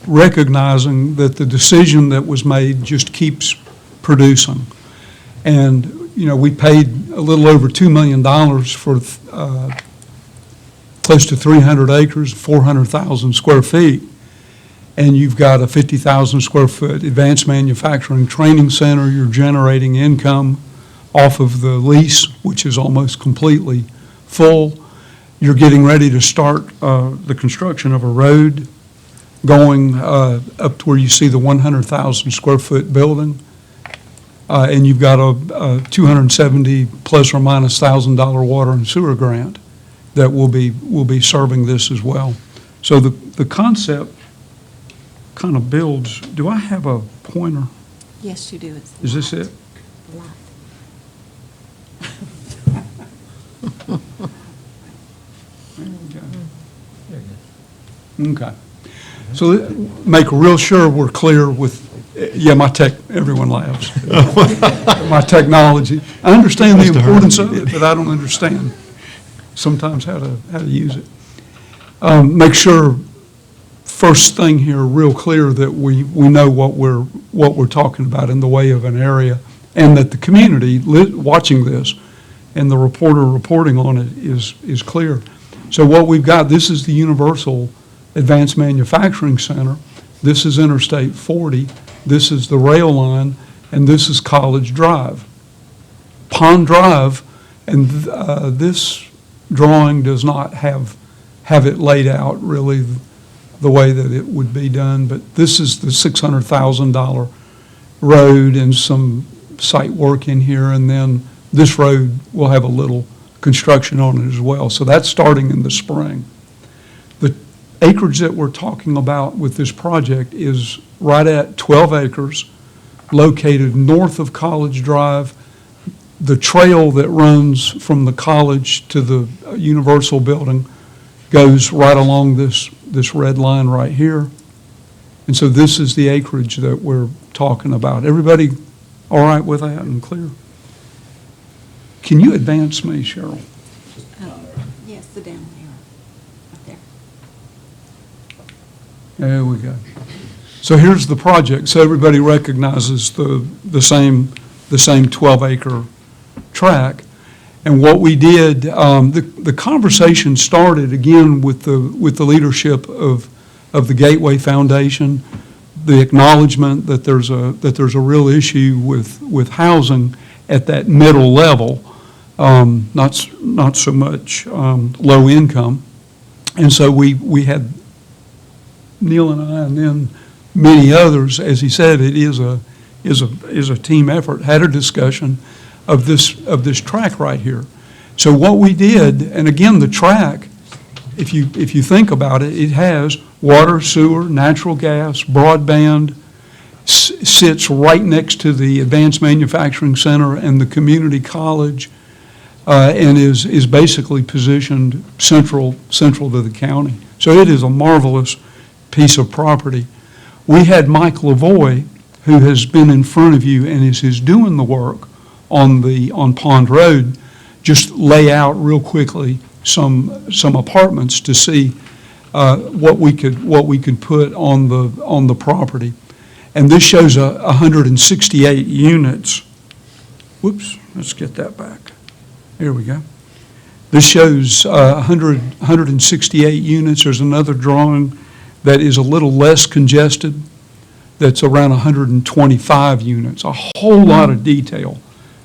C: recognizing that the decision that was made just keeps producing. And, you know, we paid a little over $2 million for close to 300 acres, 400,000 square feet. And you've got a 50,000 square foot advanced manufacturing training center. You're generating income off of the lease, which is almost completely full. You're getting ready to start the construction of a road going up to where you see the 100,000 square foot building. And you've got a 270 plus or minus $1,000 water and sewer grant that will be serving this as well. So the concept kind of builds. Do I have a pointer?
K: Yes, you do.
C: Is this it? Okay. So make real sure we're clear with, everyone laughs. My technology. I understand the importance of it, but I don't understand sometimes how to use it. Make sure first thing here, real clear, that we know what we're talking about in the way of an area, and that the community watching this and the reporter reporting on it is clear. So what we've got, this is the Universal Advanced Manufacturing Center. This is Interstate 40. This is the rail line, and this is College Drive. Pond Drive, and this drawing does not have it laid out really the way that it would be done, but this is the $600,000 road and some site work in here, and then this road will have a little construction on it as well. So that's starting in the spring. The acreage that we're talking about with this project is right at 12 acres, located north of College Drive. The trail that runs from the college to the Universal building goes right along this red line right here. And so this is the acreage that we're talking about. Everybody all right with that and clear? Can you advance me, Cheryl?
K: Yes, the down there, right there.
C: There we go. So here's the project. So everybody recognizes the same 12-acre tract. And what we did, the conversation started again with the leadership of the Gateway Foundation, the acknowledgement that there's a real issue with housing at that middle level, not so much low income, and so we had Neil and I, and then many others, as he said, it is a team effort, had a discussion of this track right here. So what we did, and again, the track, if you think about it, it has water, sewer, natural gas, broadband, sits right next to the Advanced Manufacturing Center and the community college, and is basically positioned central to the county. So it is a marvelous piece of property. We had Mike Lavoie, who has been in front of you and is doing the work on Pond Road, just lay out real quickly some apartments to see what we could put on the property. And this shows 168 units. Whoops, let's get that back. Here we go. This shows 168 units. There's another drawing that is a little less congested, that's around 125 units. A whole lot of detail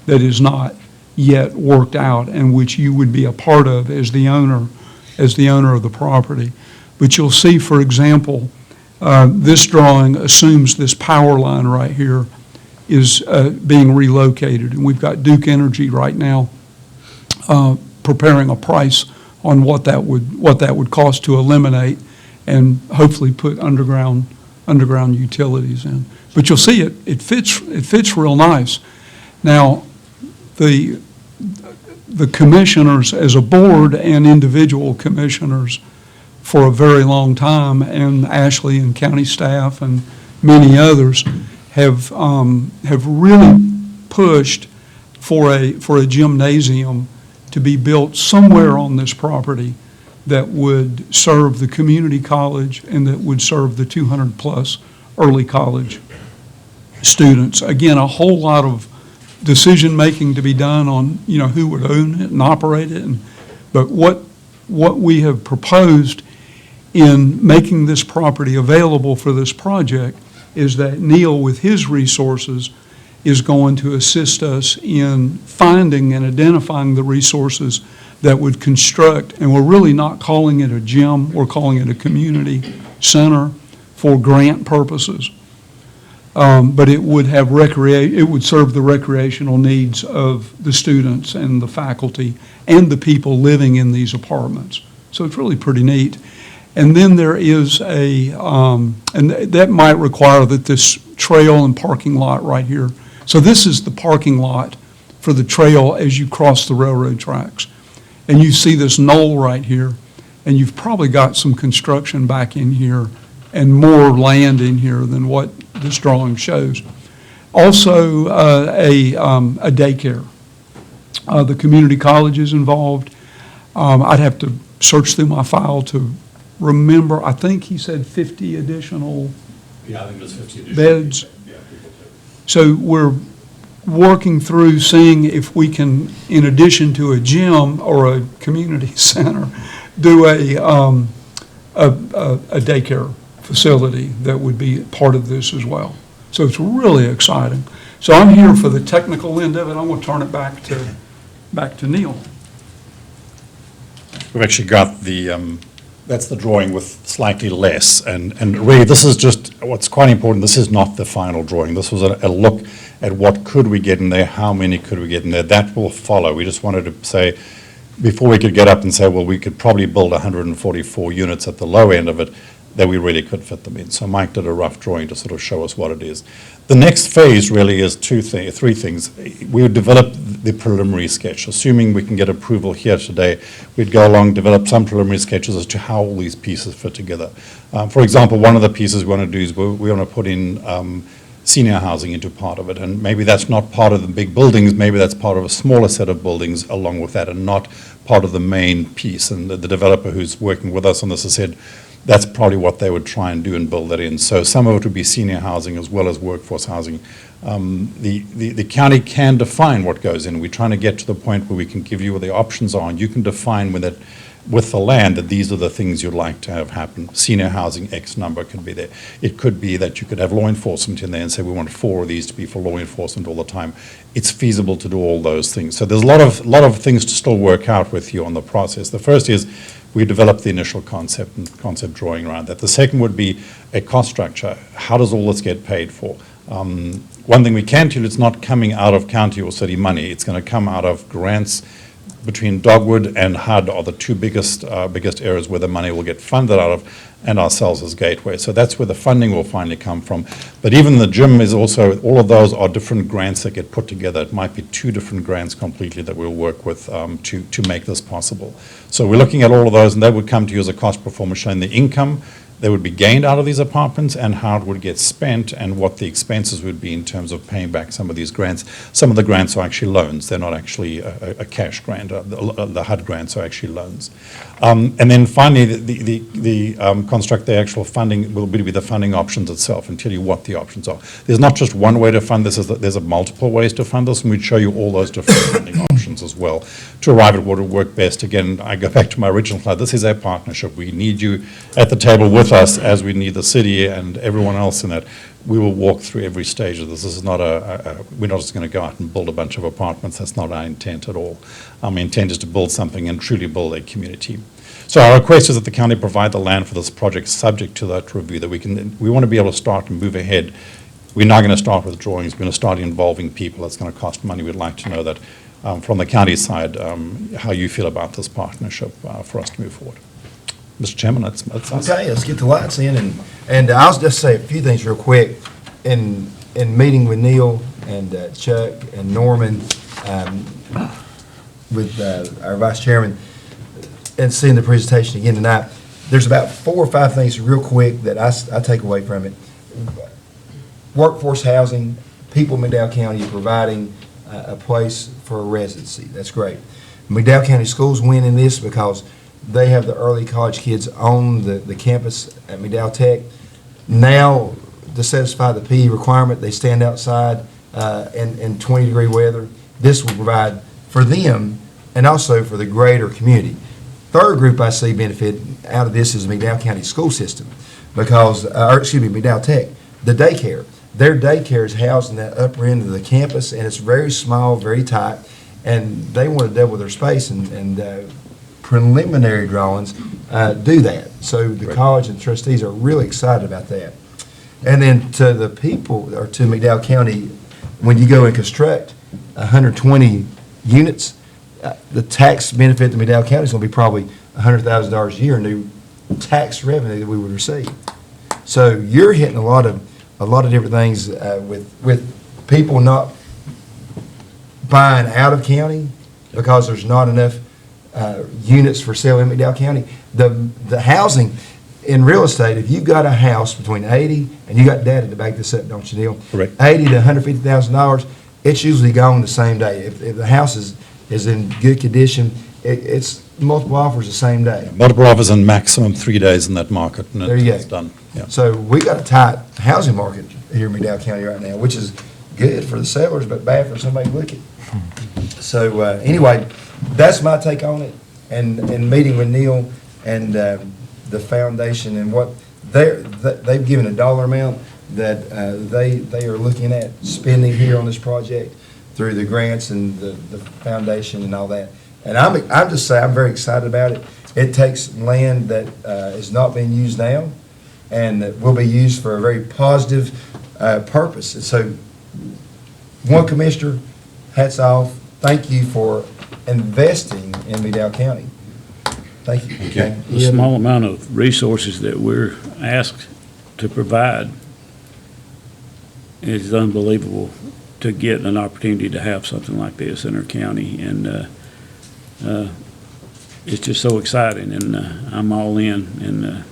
C: that is not yet worked out and which you would be a part of as the owner of the property. But you'll see, for example, this drawing assumes this power line right here is being relocated, and we've got Duke Energy right now preparing a price on what that would cost to eliminate and hopefully put underground utilities in. But you'll see it fits real nice. Now, the commissioners as a board and individual commissioners for a very long time, and Ashley and county staff and many others have really pushed for a gymnasium to be built somewhere on this property that would serve the community college and that would serve the 200-plus early college students. Again, a whole lot of decision-making to be done on, who would own it and operate it. But what we have proposed in making this property available for this project is that Neil, with his resources, is going to assist us in finding and identifying the resources that would construct, and we're really not calling it a gym, we're calling it a community center for grant purposes. But it would have it would serve the recreational needs of the students and the faculty and the people living in these apartments. So it's really pretty neat. And then there is and that might require that this trail and parking lot right here. So this is the parking lot for the trail as you cross the railroad tracks. And you see this knoll right here, and you've probably got some construction back in here and more land in here than what this drawing shows. Also, a daycare. The community college is involved. I'd have to search through my file to remember. I think he said 50 additional
U: Yeah, I think it was 50 additional
C: beds.
U: Yeah,
C: So we're working through seeing if we can, in addition to a gym or a community center, do a daycare facility that would be part of this as well. So it's really exciting. So I'm here for the technical end of it. I'm going to turn it back to Neil.
U: We've actually got that's the drawing with slightly less. And really, this is just, what's quite important, this is not the final drawing. This was a look at what could we get in there, how many could we get in there. That will follow. We just wanted to say, before we could get up and say, well, we could probably build 144 units at the low end of it, that we really could fit them in. So Mike did a rough drawing to sort of show us what it is. The next phase really is three things. We would develop the preliminary sketch. Assuming we can get approval here today, we'd go along, develop some preliminary sketches as to how all these pieces fit together. For example, one of the pieces we want to do is we want to put in senior housing into part of it, and maybe that's not part of the big buildings, maybe that's part of a smaller set of buildings along with that and not part of the main piece. And the developer who's working with us on this has said, that's probably what they would try and do and build that in. So some of it would be senior housing as well as workforce housing. The county can define what goes in. We're trying to get to the point where we can give you what the options are, and you can define with the land that these are the things you'd like to have happen. Senior housing, X number could be there. It could be that you could have law enforcement in there and say we want 4 of these to be for law enforcement all the time. It's feasible to do all those things. So there's a lot of things to still work out with you on the process. The first is We developed the initial concept and concept drawing around that. The second would be a cost structure. How does all this get paid for? One thing we can tell you, it's not coming out of county or city money. It's going to come out of grants between Dogwood and HUD are the two biggest areas where the money will get funded out of, and ourselves as Gateway. So that's where the funding will finally come from. But even the gym is also, all of those are different grants that get put together. It might be two different grants completely that we'll work with to make this possible. So we're looking at all of those, and that would come to you as a cost performance showing the income that would be gained out of these apartments and how it would get spent and what the expenses would be in terms of paying back some of these grants. Some of the grants are actually loans. They're not actually a cash grant. The HUD grants are actually loans. And then finally, the construct the actual funding will be the funding options itself and tell you what the options are. There's not just one way to fund this. There's multiple ways to fund this, and we'd show you all those different funding options as well to arrive at what would work best. Again, I go back to my original slide. This is a partnership. We need you at the table with us as we need the city and everyone else in that. We will walk through every stage of this. This is not we're not just going to go out and build a bunch of apartments. That's not our intent at all. Our intent is to build something and truly build a community. So our request is that the county provide the land for this project subject to that review, that we want to be able to start and move ahead. We're not going to start with drawings. We're going to start involving people. That's going to cost money. We'd like to know that from the county side, how you feel about this partnership for us to move forward. Mr. Chairman, that's us.
A: Okay, let's get the lights in, and I'll just say a few things real quick. In meeting with Neil and Chuck and Norman, with our vice chairman, and seeing the presentation again tonight, there's about 4 or 5 things real quick that I take away from it. Workforce housing, people in McDowell County are providing a place for a residency. That's great. McDowell County Schools win in this because they have the early college kids on the campus at McDowell Tech. Now, to satisfy the PE requirement, they stand outside in 20-degree weather. This will provide for them and also for the greater community. Third group I see benefit out of this is the McDowell County school system because, McDowell Tech, the daycare. Their daycare is housed in that upper end of the campus, and it's very small, very tight, and they want to double their space, and preliminary drawings do that. So the college and trustees are really excited about that. And then to the people, or to McDowell County, when you go and construct 120 units, the tax benefit to McDowell County is going to be probably $100,000 a year in new tax revenue that we would receive. So you're hitting a lot of different things with people not buying out of county because there's not enough units for sale in McDowell County. The housing in real estate, if you've got a house between 80, and you got data to back this up, don't you, Neil?
U: Correct.
A: $80,000 to $150,000, it's usually gone the same day. If the house is in good condition, it's multiple offers the same day.
U: Multiple offers and maximum 3 days in that market, and
A: There you go.
U: it's done. Yeah.
A: So we got a tight housing market here in McDowell County right now, which is good for the sellers, but bad for somebody looking. So anyway, that's my take on it, and meeting with Neil and the foundation and what they've given a dollar amount that they are looking at spending here on this project through the grants and the foundation and all that. And I'm just saying, I'm very excited about it. It takes land that is not being used now and that will be used for a very positive purpose. And so, one commissioner, hats off. Thank you for investing in McDowell County. Thank you. Okay.
B: The small amount of resources that we're asked to provide is unbelievable to get an opportunity to have something like this in our county. And it's just so exciting, and I'm all in, and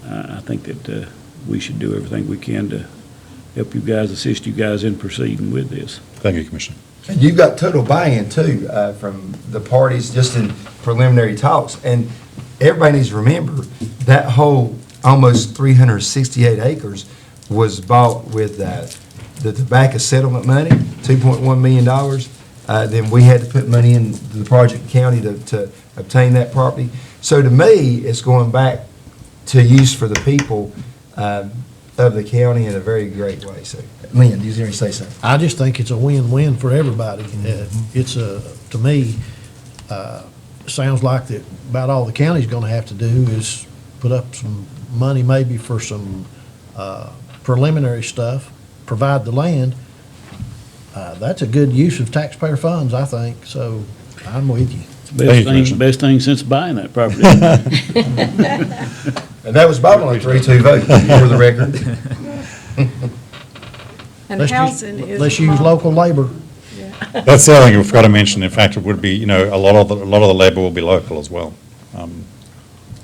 B: I think that we should do everything we can to help you guys, assist you guys in proceeding with this.
U: Thank you, Commissioner.
A: And you've got total buy-in too from the parties just in preliminary talks. And everybody needs to remember that whole almost 368 acres was bought with the tobacco settlement money, $2.1 million. Then we had to put money into the project county to obtain that property. So to me, it's going back to use for the people of the county in a very great way. So, Lien, do you hear me say something?
N: I just think it's a win-win for everybody. It's to me, sounds like that about all the county's gonna have to do is put up some money maybe for some preliminary stuff, provide the land. That's a good use of taxpayer funds, I think, so I'm with you.
B: Best thing since buying that property.
A: And that was by only 3-2 vote, for the record.
I: And
N: Let's use-
I: housing is.
N: Let's use local labor.
U: That's the other thing we forgot to mention. In fact, it would be, you know, a lot of the labor will be local as well.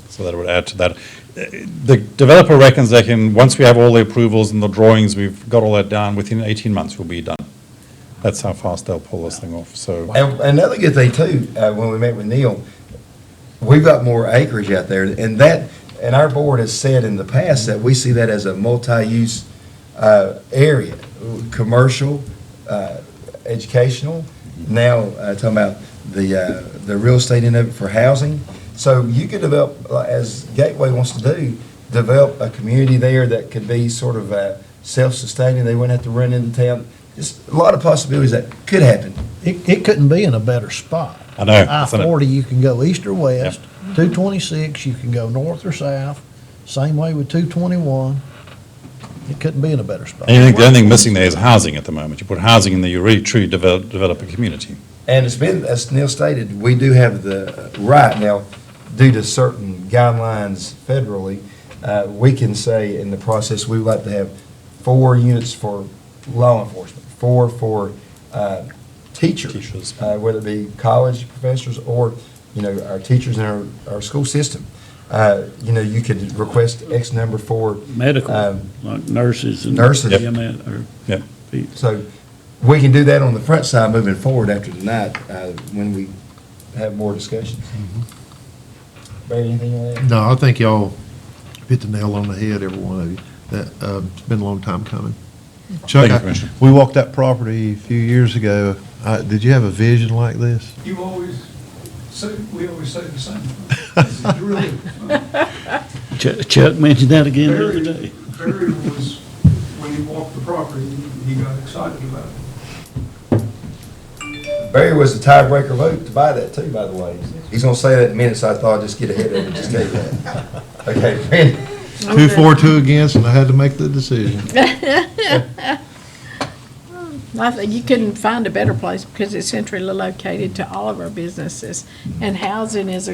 U: So that would add to that. The developer reckons they can, once we have all the approvals and the drawings, we've got all that down, within 18 months we'll be done. That's how fast they'll pull this thing off, so.
A: And another good thing too, when we met with Neil, we've got more acreage out there, and our board has said in the past that we see that as a multi-use area, commercial, educational, now talking about the real estate in it for housing. So you could develop, as Gateway wants to do, develop a community there that could be sort of self-sustaining. They wouldn't have to run into town. Just a lot of possibilities that could happen.
N: It couldn't be in a better spot.
U: I know.
N: I-40, you can go east or west. 226, you can go north or south. Same way with 221. It couldn't be in a better spot.
U: And you think the only thing missing there is housing at the moment. You put housing in there, you really truly develop a community.
A: And it's been, as Neil stated, we do have the right now, due to certain guidelines federally, we can say in the process, we would like to have 4 units for law enforcement, 4 for teachers, whether it be college professors or, you know, our teachers in our school system. You know, you could request X number for
B: Medical, like nurses and.
A: Nurses.
B: Yep.
A: So we can do that on the front side moving forward after tonight, when we have more discussions. Barry, anything on that?
E: No, I think y'all hit the nail on the head, every one of you. It's been a long time coming. Chuck,
U: Thank you, Commissioner.
E: we walked that property a few years ago. Did you have a vision like this?
C: We always say the same thing. This is really
B: Chuck mentioned that again the other day.
C: Barry was, when he walked the property, he got excited about it.
A: Barry was the tiebreaker vote to buy that too, by the way. He's gonna say that in a minute, so I thought I'd just get ahead of it, just gave that. Okay, Randy.
E: 2 for, 2 against, and I had to make the decision.
I: I think you couldn't find a better place because it's centrally located to all of our businesses. And housing is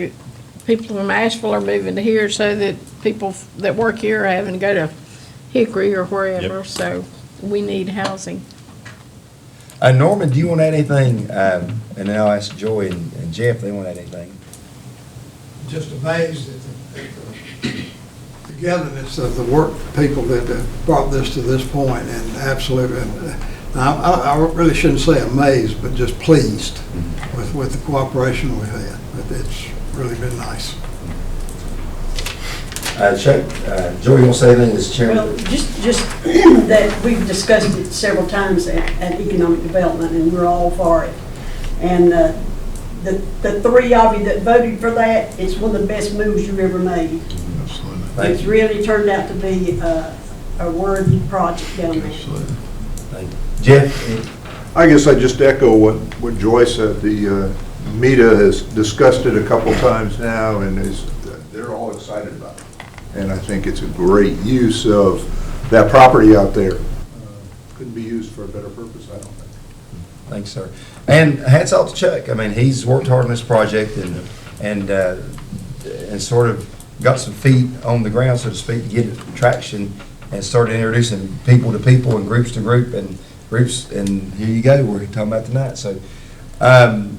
I: people from Asheville are moving to here so that people that work here are having to go to Hickory or wherever, so we need housing.
A: Norman, do you want to add anything? And then I'll ask Joy and Jeff if they want to add anything.
H: Just amazed at the togetherness of the work people that brought this to this point, and absolutely, I really shouldn't say amazed, but just pleased with the cooperation we've had. But it's really been nice.
A: Chuck, Joy, you want to say anything as chairman?
V: Well, just that we've discussed it several times at Economic Development, and we're all for it. And the 3 of you that voted for that, it's one of the best moves you've ever made. It's really turned out to be a worthy project down there.
A: Thank you. Jeff?
W: I guess I just echo what Joy said. The META has discussed it a couple times now, and they're all excited about it. And I think it's a great use of that property out there. Couldn't be used for a better purpose, I don't think.
A: Thanks, sir. And hats off to Chuck. I mean, he's worked hard on this project and sort of got some feet on the ground, so to speak, to get traction and started introducing people to people and groups to groups. And here you go. We're talking about tonight. So,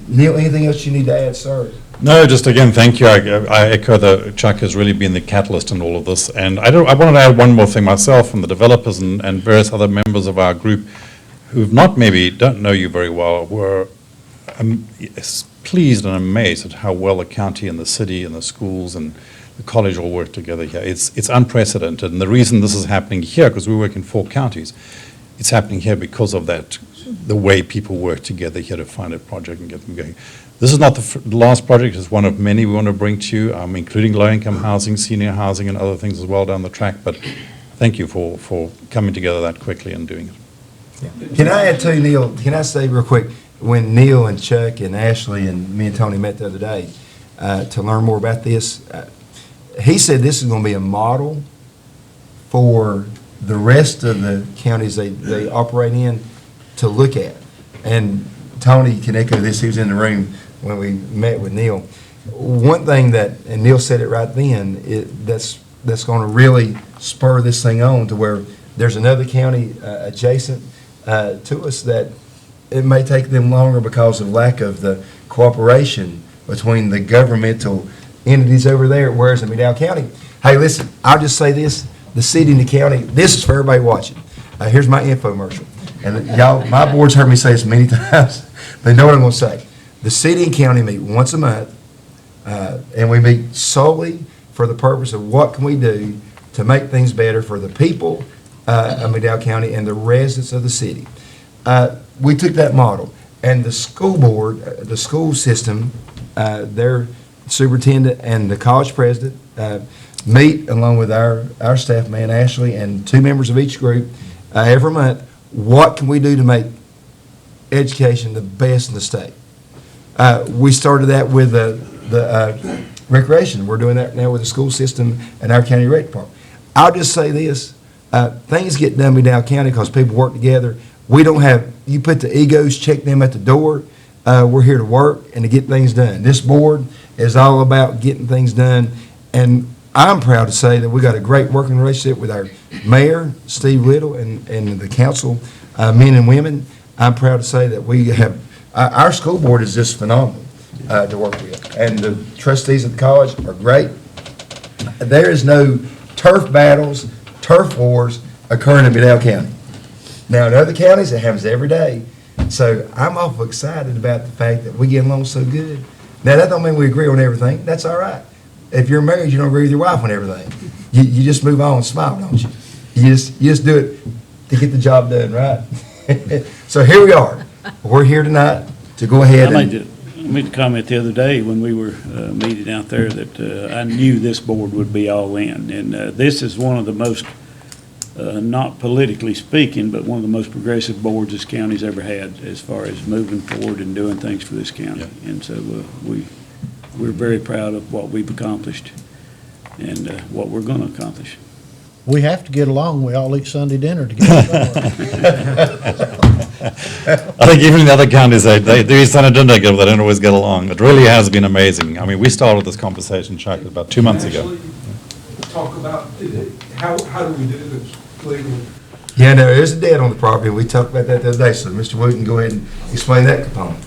A: Neil, anything else you need to add, sir?
U: No, just again, thank you. I echo that Chuck has really been the catalyst in all of this. And I wanted to add one more thing myself, from the developers and various other members of our group who've don't know you very well, were pleased and amazed at how well the county and the city and the schools and the college all work together here. It's unprecedented. And the reason this is happening here, because we work in 4 counties, it's happening here because of that, the way people work together here to find a project and get them going. This is not the last project. It's one of many we want to bring to you, including low-income housing, senior housing, and other things as well down the track. But thank you for coming together that quickly and doing it.
A: Can I add to Neil? Can I say real quick, when Neil and Chuck and Ashley and me and Tony met the other day, to learn more about this. He said this is going to be a model for the rest of the counties they operate in to look at. And Tony can echo this, he was in the room when we met with Neil. One thing that, and Neil said it right then, that's going to really spur this thing on to where there's another county adjacent to us that it may take them longer because of lack of the cooperation between the governmental entities over there, whereas in McDowell County, hey, listen, I'll just say this, the city and the county, this is for everybody watching. Here's my infomercial. And y'all, my board's heard me say this many times. They know what I'm going to say. The city and county meet once a month, and we meet solely for the purpose of what can we do to make things better for the people of McDowell County and the residents of the city. We took that model, and the school board, the school system, their superintendent and the college president meet along with our staff man, Ashley, and 2 members of each group every month. What can we do to make education the best in the state? We started that with the recreation. We're doing that now with the school system and our county rec department. I'll just say this, things get done in McDowell County because people work together. We don't have, you put the egos, check them at the door. We're here to work and to get things done. This board is all about getting things done, and I'm proud to say that we got a great working relationship with our mayor, Steve Little, and the council, men and women. I'm proud to say that we have, our school board is just phenomenal to work with, and the trustees of the college are great. There is no turf battles, turf wars occurring in McDowell County. Now, in other counties, it happens every day. So I'm awful excited about the fact that we get along so good. Now, that don't mean we agree on everything. That's all right. If you're married, you don't agree with your wife on everything. You just move on and smile, don't you? You just do it to get the job done, right? So here we are. We're here tonight to go ahead
B: I made a comment the other day when we were meeting out there that I knew this board would be all in. And this is one of the most, not politically speaking, but one of the most progressive boards this county's ever had as far as moving forward and doing things for this county. Yeah. And so we're very proud of what we've accomplished and what we're going to accomplish.
N: We have to get along. We all eat Sunday dinner together.
U: I think even in the other counties, they do eat Sunday dinner together, but they don't always get along. It really has been amazing. I mean, we started this conversation, Chuck, about 2 months ago.
C: Talk about how do we do this legally?
A: Yeah, no, there's a debt on the property. We talked about that the other day, so Mr. Wooten, go ahead and explain that component.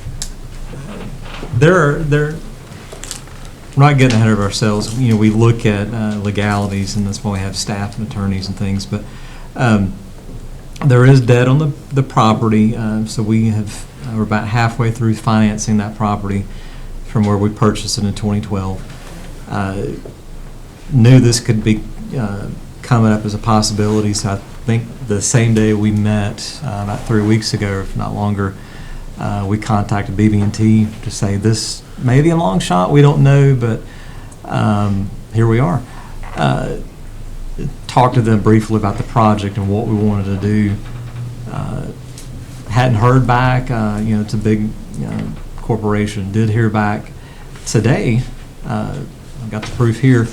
M: We're not getting ahead of ourselves. You know, we look at legalities, and that's why we have staff and attorneys and things, but there is debt on the property, so we're about halfway through financing that property from where we purchased it in 2012. Knew this could be coming up as a possibility, so I think the same day we met, about 3 weeks ago, if not longer, we contacted BB&T to say this may be a long shot, we don't know, but here we are. Talked to them briefly about the project and what we wanted to do. Hadn't heard back, it's a big corporation. Did hear back today. I've got the proof here.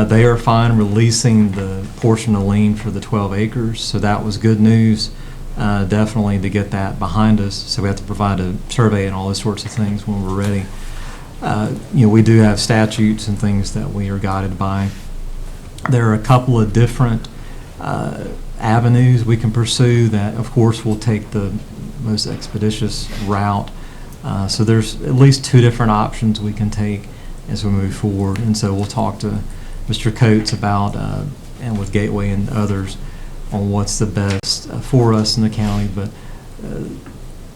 M: They are fine releasing the portion of lien for the 12 acres, so that was good news. Definitely to get that behind us, so we have to provide a survey and all those sorts of things when we're ready. We do have statutes and things that we are guided by. There are a couple of different avenues we can pursue that, of course, will take the most expeditious route. So there's at least 2 different options we can take as we move forward, and so we'll talk to Mr. Coates about, and with Gateway and others, on what's the best for us in the county, but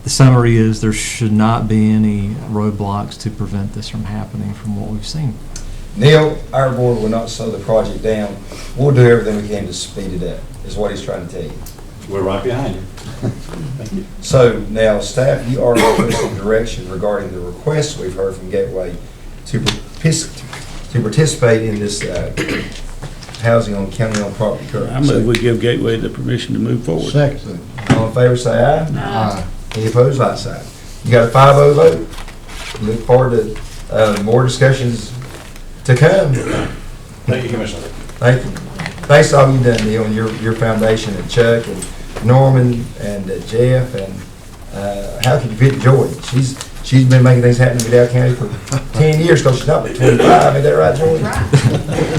M: the summary is there should not be any roadblocks to prevent this from happening from what we've seen.
A: Neil, our board will not slow the project down. We'll do everything we can to speed it up, is what he's trying to tell you.
U: We're right behind you. Thank you.
A: So now, staff, you are requesting direction regarding the requests we've heard from Gateway to participate in this housing on county-owned property currently.
B: I move we give Gateway the permission to move forward.
N: Second.
A: All in favor, say aye. Aye. Any opposed, like sign. You got a 5-0 vote. Look forward to More discussions to come.
U: Thank you, Commissioner.
A: Thanks all you've done, Neil, and your foundation, and Chuck, and Norman, and Jeff, and how can you forget Joy? She's been making things happen in McDowell County for 10 years, because she's not but 25, ain't that right, Joy?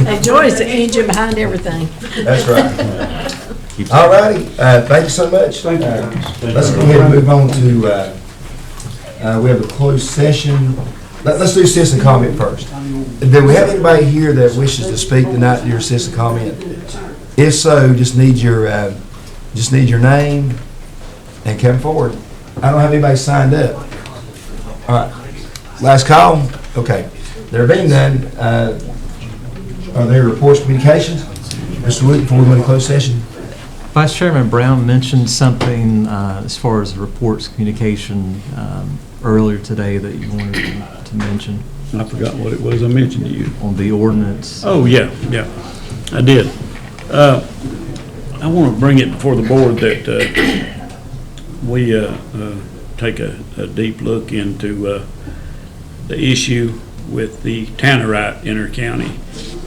I: And Joy's the engine behind everything.
A: That's right. All righty, thank you so much.
B: Thank you.
A: Let's go ahead and move on to, we have a closed session. Let's do citizen comment first. Do we have anybody here that wishes to speak tonight to your citizen comment? If so, just need your name and come forward. I don't have anybody signed up. All right, last call? Okay. There being none, are there reports, communications? Mr. Wood, before we go into closed session?
M: Vice Chairman Brown mentioned something as far as reports communication earlier today that you wanted to mention.
B: I forgot what it was I mentioned to you.
M: On the ordinance.
B: Oh, yeah, I did. I want to bring it before the board that we take a deep look into the issue with the tannerite in our county.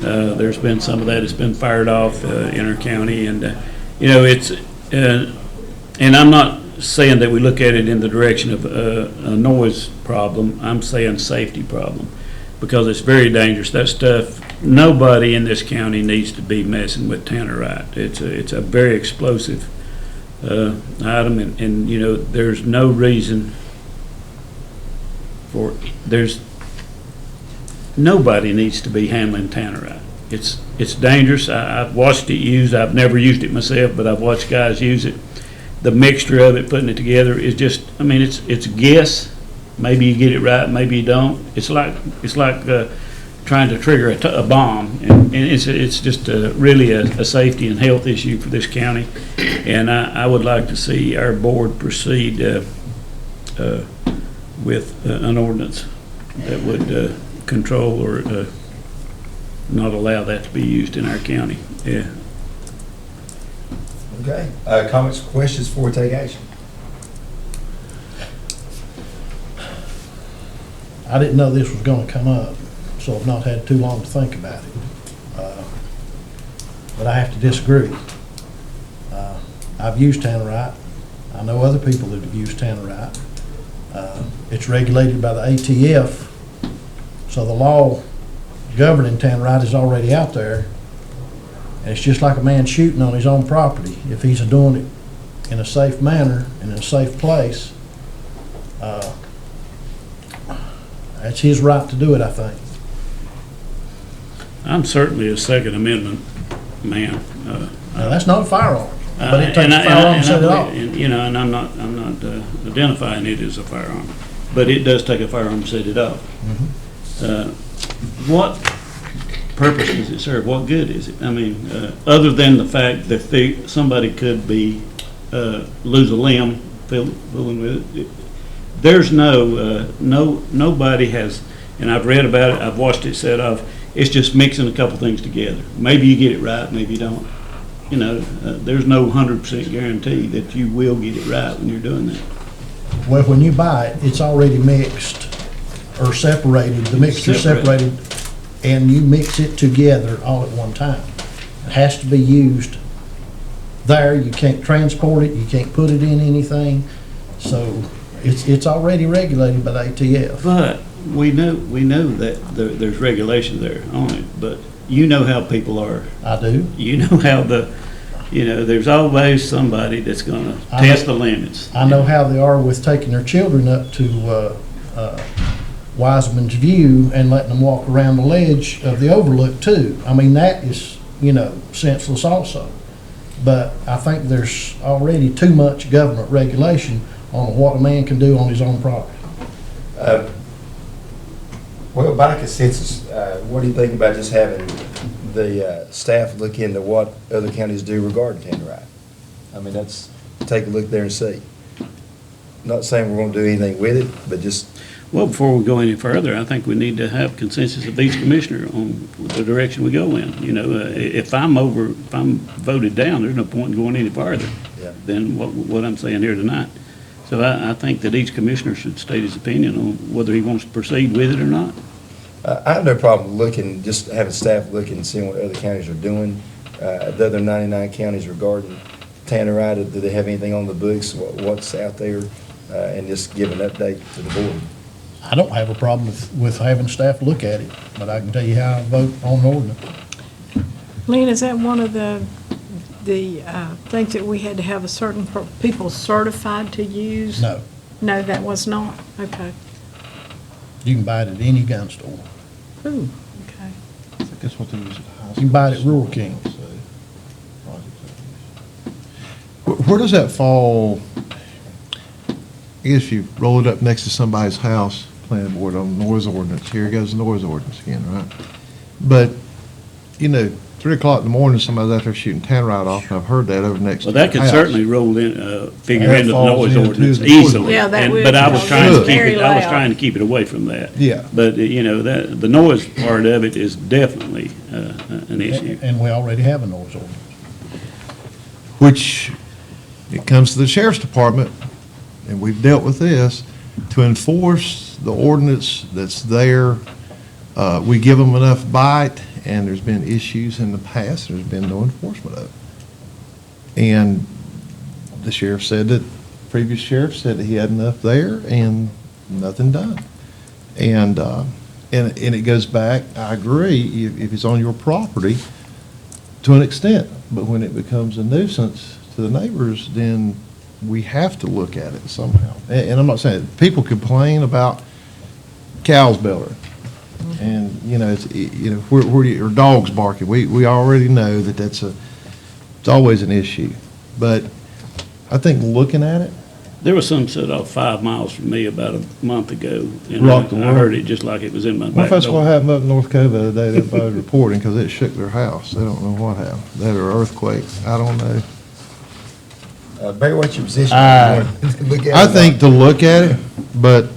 B: There's been some of that that's been fired off in our county, and it's and I'm not saying that we look at it in the direction of a noise problem. I'm saying safety problem, because it's very dangerous. That stuff, nobody in this county needs to be messing with tannerite. It's a very explosive item, and there's no reason for nobody needs to be handling tannerite. It's dangerous. I've watched it used. I've never used it myself, but I've watched guys use it. The mixture of it, putting it together, is just, it's a guess. Maybe you get it right, maybe you don't. It's like trying to trigger a bomb, and it's just really a safety and health issue for this county. And I would like to see our board proceed with an ordinance that would control or not allow that to be used in our county. Yeah.
A: Okay. Comments, questions before we take action?
N: I didn't know this was going to come up, so I've not had too long to think about it. But I have to disagree. I've used tannerite. I know other people that have used tannerite. It's regulated by the ATF, so the law governing tannerite is already out there. And it's just like a man shooting on his own property. If he's doing it in a safe manner and in a safe place, that's his right to do it, I think.
B: I'm certainly a Second Amendment man.
N: Now, that's not a firearm, but it takes a firearm to set it off.
B: And I'm not identifying it as a firearm, but it does take a firearm to set it off. What purpose does it serve? What good is it? Other than the fact that somebody could be lose a limb fooling with it. There's nobody has, and I've read about it, I've watched it set off. It's just mixing a couple things together. Maybe you get it right, maybe you don't. There's no 100% guarantee that you will get it right when you're doing that.
N: Well, when you buy it, it's already mixed or separated. The mixture's separated, and you mix it together all at one time. It has to be used there. You can't transport it. You can't put it in anything. So it's already regulated by the ATF.
B: But we know that there's regulation there on it. But you know how people are.
N: I do.
B: You know how there's always somebody that's going to test the limits.
N: I know how they are with taking their children up to Wiseman's View and letting them walk around the ledge of the overlook too. That is, senseless also. But I think there's already too much government regulation on what a man can do on his own property.
A: Well, by consensus, what do you think about just having the staff look into what other counties do regarding tannerite? That's take a look there and see. Not saying we're going to do anything with it, but just.
B: Well, before we go any further, I think we need to have consensus of each commissioner on the direction we go in. If I'm voted down, there's no point in going any farther than what I'm saying here tonight. So I think that each commissioner should state his opinion on whether he wants to proceed with it or not.
A: I have no problem looking, just having staff looking and seeing what other counties are doing. The other 99 counties regarding Tannerite, do they have anything on the books, what's out there? And just give an update to the board.
N: I don't have a problem with having staff look at it, but I can tell you how I vote on an ordinance.
I: Lien, is that one of the things that we had to have a certain people certified to use?
N: No.
I: No, that was not? Okay.
N: You can buy it at any gun store.
I: Ooh, okay.
E: That's what they use at the high
N: You can buy it at Rural King.
E: Where does that fall? I guess you roll it up next to somebody's house, planning board on noise ordinance. Here goes the noise ordinance again, right? But, 3 o'clock in the morning, somebody's out there shooting tannerite off, and I've heard that over next to
B: Well,
E: the
B: that could
E: house.
B: certainly roll in, figure
E: That
B: into the
E: falls
B: noise
E: into
B: ordinance
E: the
B: easily.
I: Yeah, that would.
B: But I was trying to keep
I: Very
B: it, I was
I: loud.
B: trying to keep it away from that.
E: Yeah.
B: But, the noise part of it is definitely an issue.
N: And we already have a noise ordinance.
E: Which, it comes to the sheriff's department, and we've dealt with this, to enforce the ordinance that's there. We give them enough bite, and there's been issues in the past, there's been no enforcement of it. And the sheriff said that, previous sheriff said that he had enough there, and nothing done. And it goes back, I agree, if it's on your property, to an extent, but when it becomes a nuisance to the neighbors, then we have to look at it somehow. And I'm not saying, people complain about cows belting, and, or dogs barking. We already know that it's always an issue. But I think looking at it.
B: There was some set off 5 miles from me about a month ago, and
E: Rocked the
B: I
E: world.
B: heard it just like it was in my
E: Well,
B: back
E: that's what
B: door.
E: happened up in North Cove the other day, that everybody was reporting, because it shook their house. They don't know what happened. That or earthquake, I don't know.
A: Barry, what's your position? Look at
E: I
A: it.
E: think to look at it, but,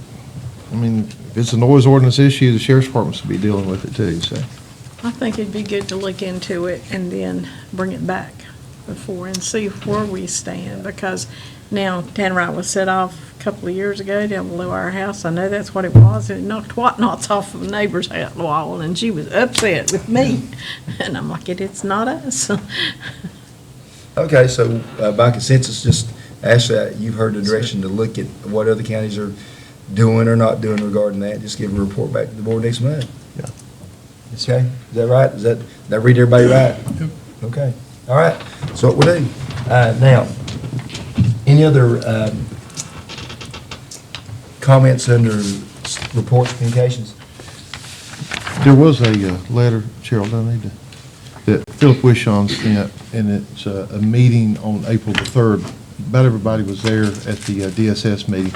E: I mean, if it's a noise ordinance issue, the sheriff's department should be dealing with it too, so.
I: I think it'd be good to look into it and then bring it back before and see where we stand, because now Tannerite was set off a couple of years ago down below our house. I know that's what it was. It knocked whatnots off of a neighbor's house wall, and she was upset with me. And I'm like, it's not us.
A: Okay, so by consensus, just Ashley, you've heard the direction to look at what other counties are doing or not doing regarding that. Just give a report back to the board next month.
E: Yeah.
A: Okay, is that right? Did I read everybody right? Okay, all right, so what we'll do. Now, any other comments under reports, communications?
E: There was a letter, Cheryl, do I need to, that Philip Wishon sent, and it's a meeting on April the 3rd. About everybody was there at the DSS meeting.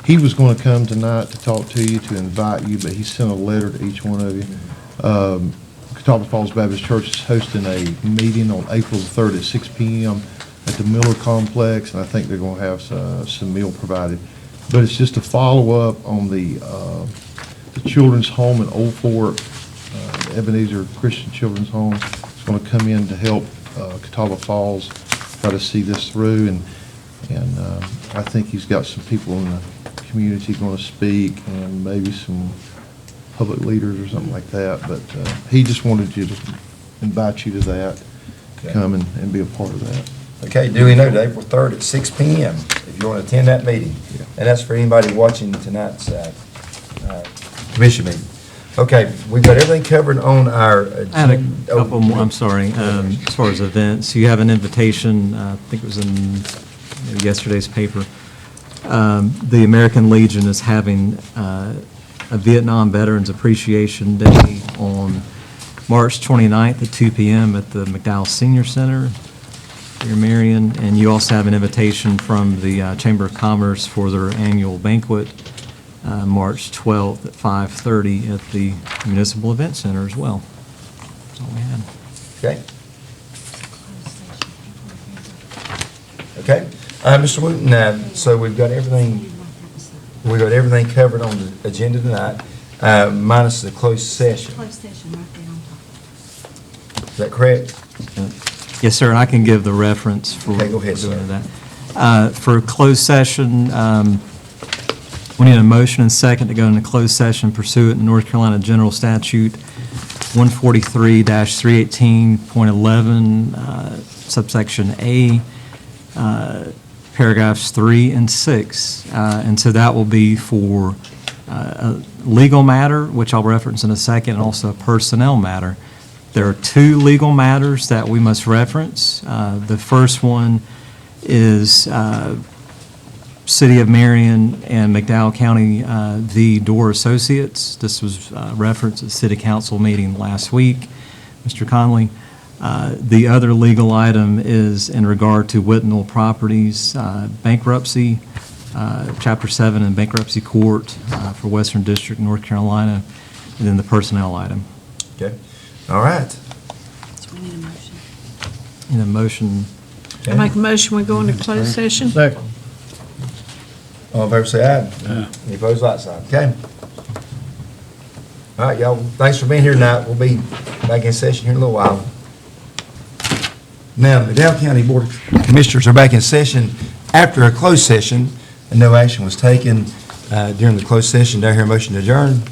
E: He was going to come tonight to talk to you, to invite you, but he sent a letter to each one of you. Catawba Falls Baptist Church is hosting a meeting on April the 3rd at 6 p.m. at the Miller Complex, and I think they're going to have some meal provided. But it's just a follow-up on the children's home in Old Fork, Ebenezer Christian Children's Home. It's going to come in to help Catawba Falls try to see this through, and I think he's got some people in the community going to speak, and maybe some public leaders or something like that, but he just wanted you to invite you to that, to come and be a part of that.
A: Okay, duly noted, April 3rd at 6 p.m. if you want to attend that meeting.
E: Yeah.
A: And that's for anybody watching tonight's commission meeting. Okay, we've got everything covered on our agenda.
M: I had a couple more, I'm sorry, as far as events. You have an invitation, I think it was in maybe yesterday's paper. The American Legion is having a Vietnam Veterans Appreciation Day on March 29th at 2 p.m. at the McDowell Senior Center here in Marion. And you also have an invitation from the Chamber of Commerce for their annual banquet, March 12th at 5:30 at the Municipal Event Center as well. That's all we had.
A: Okay. Okay, Mr. Wooten, so we've got everything covered on the agenda tonight, minus the closed session.
K: Closed session right there on top.
A: Is that correct?
M: Yes, sir, and I can give the reference for
A: Okay, go ahead,
M: doing
A: sir.
M: that. For closed session, We need a motion and second to go into closed session pursuant to North Carolina General Statute 143-318.11, subsection A, paragraphs 3 and 6. And so that will be for a legal matter, which I'll reference in a second, and also a personnel matter. There are two legal matters that we must reference. The first one is City of Marion and McDowell County v. Door Associates. This was referenced at the City Council meeting last week, Mr. Conley. The other legal item is in regard to Whittington Properties bankruptcy, Chapter 7 in bankruptcy court for Western District, North Carolina, and then the personnel item.
A: Okay, all right.
K: So we need a motion.
M: Need a motion.
I: I make a motion, we go into closed session.
N: Second.
A: All in favor, say aye. Any opposed, like sign. Okay. All right, y'all, thanks for being here tonight. We'll be back in session here in a little while. Now, the McDowell County Board of Commissioners are back in session after a closed session, and no action was taken during the closed session. Do I hear a motion to adjourn?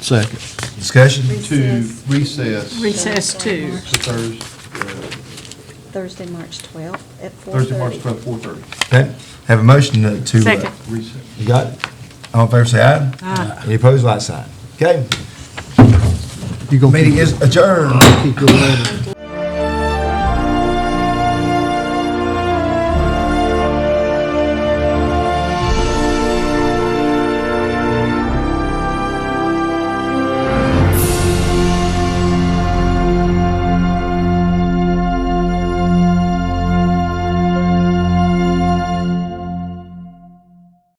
N: Second.
A: Discussion?
K: To
N: recess.
I: Recess to.
K: Thursday, March 12th at 4:30.
N: Thursday, March 12th, 4:30.
A: Okay, have a motion to.
I: Second.
A: You got it? All in favor, say aye.
I: Aye.
A: Any opposed, like sign. Okay,
N: You gonna
A: meeting is adjourned.
N: keep your letter?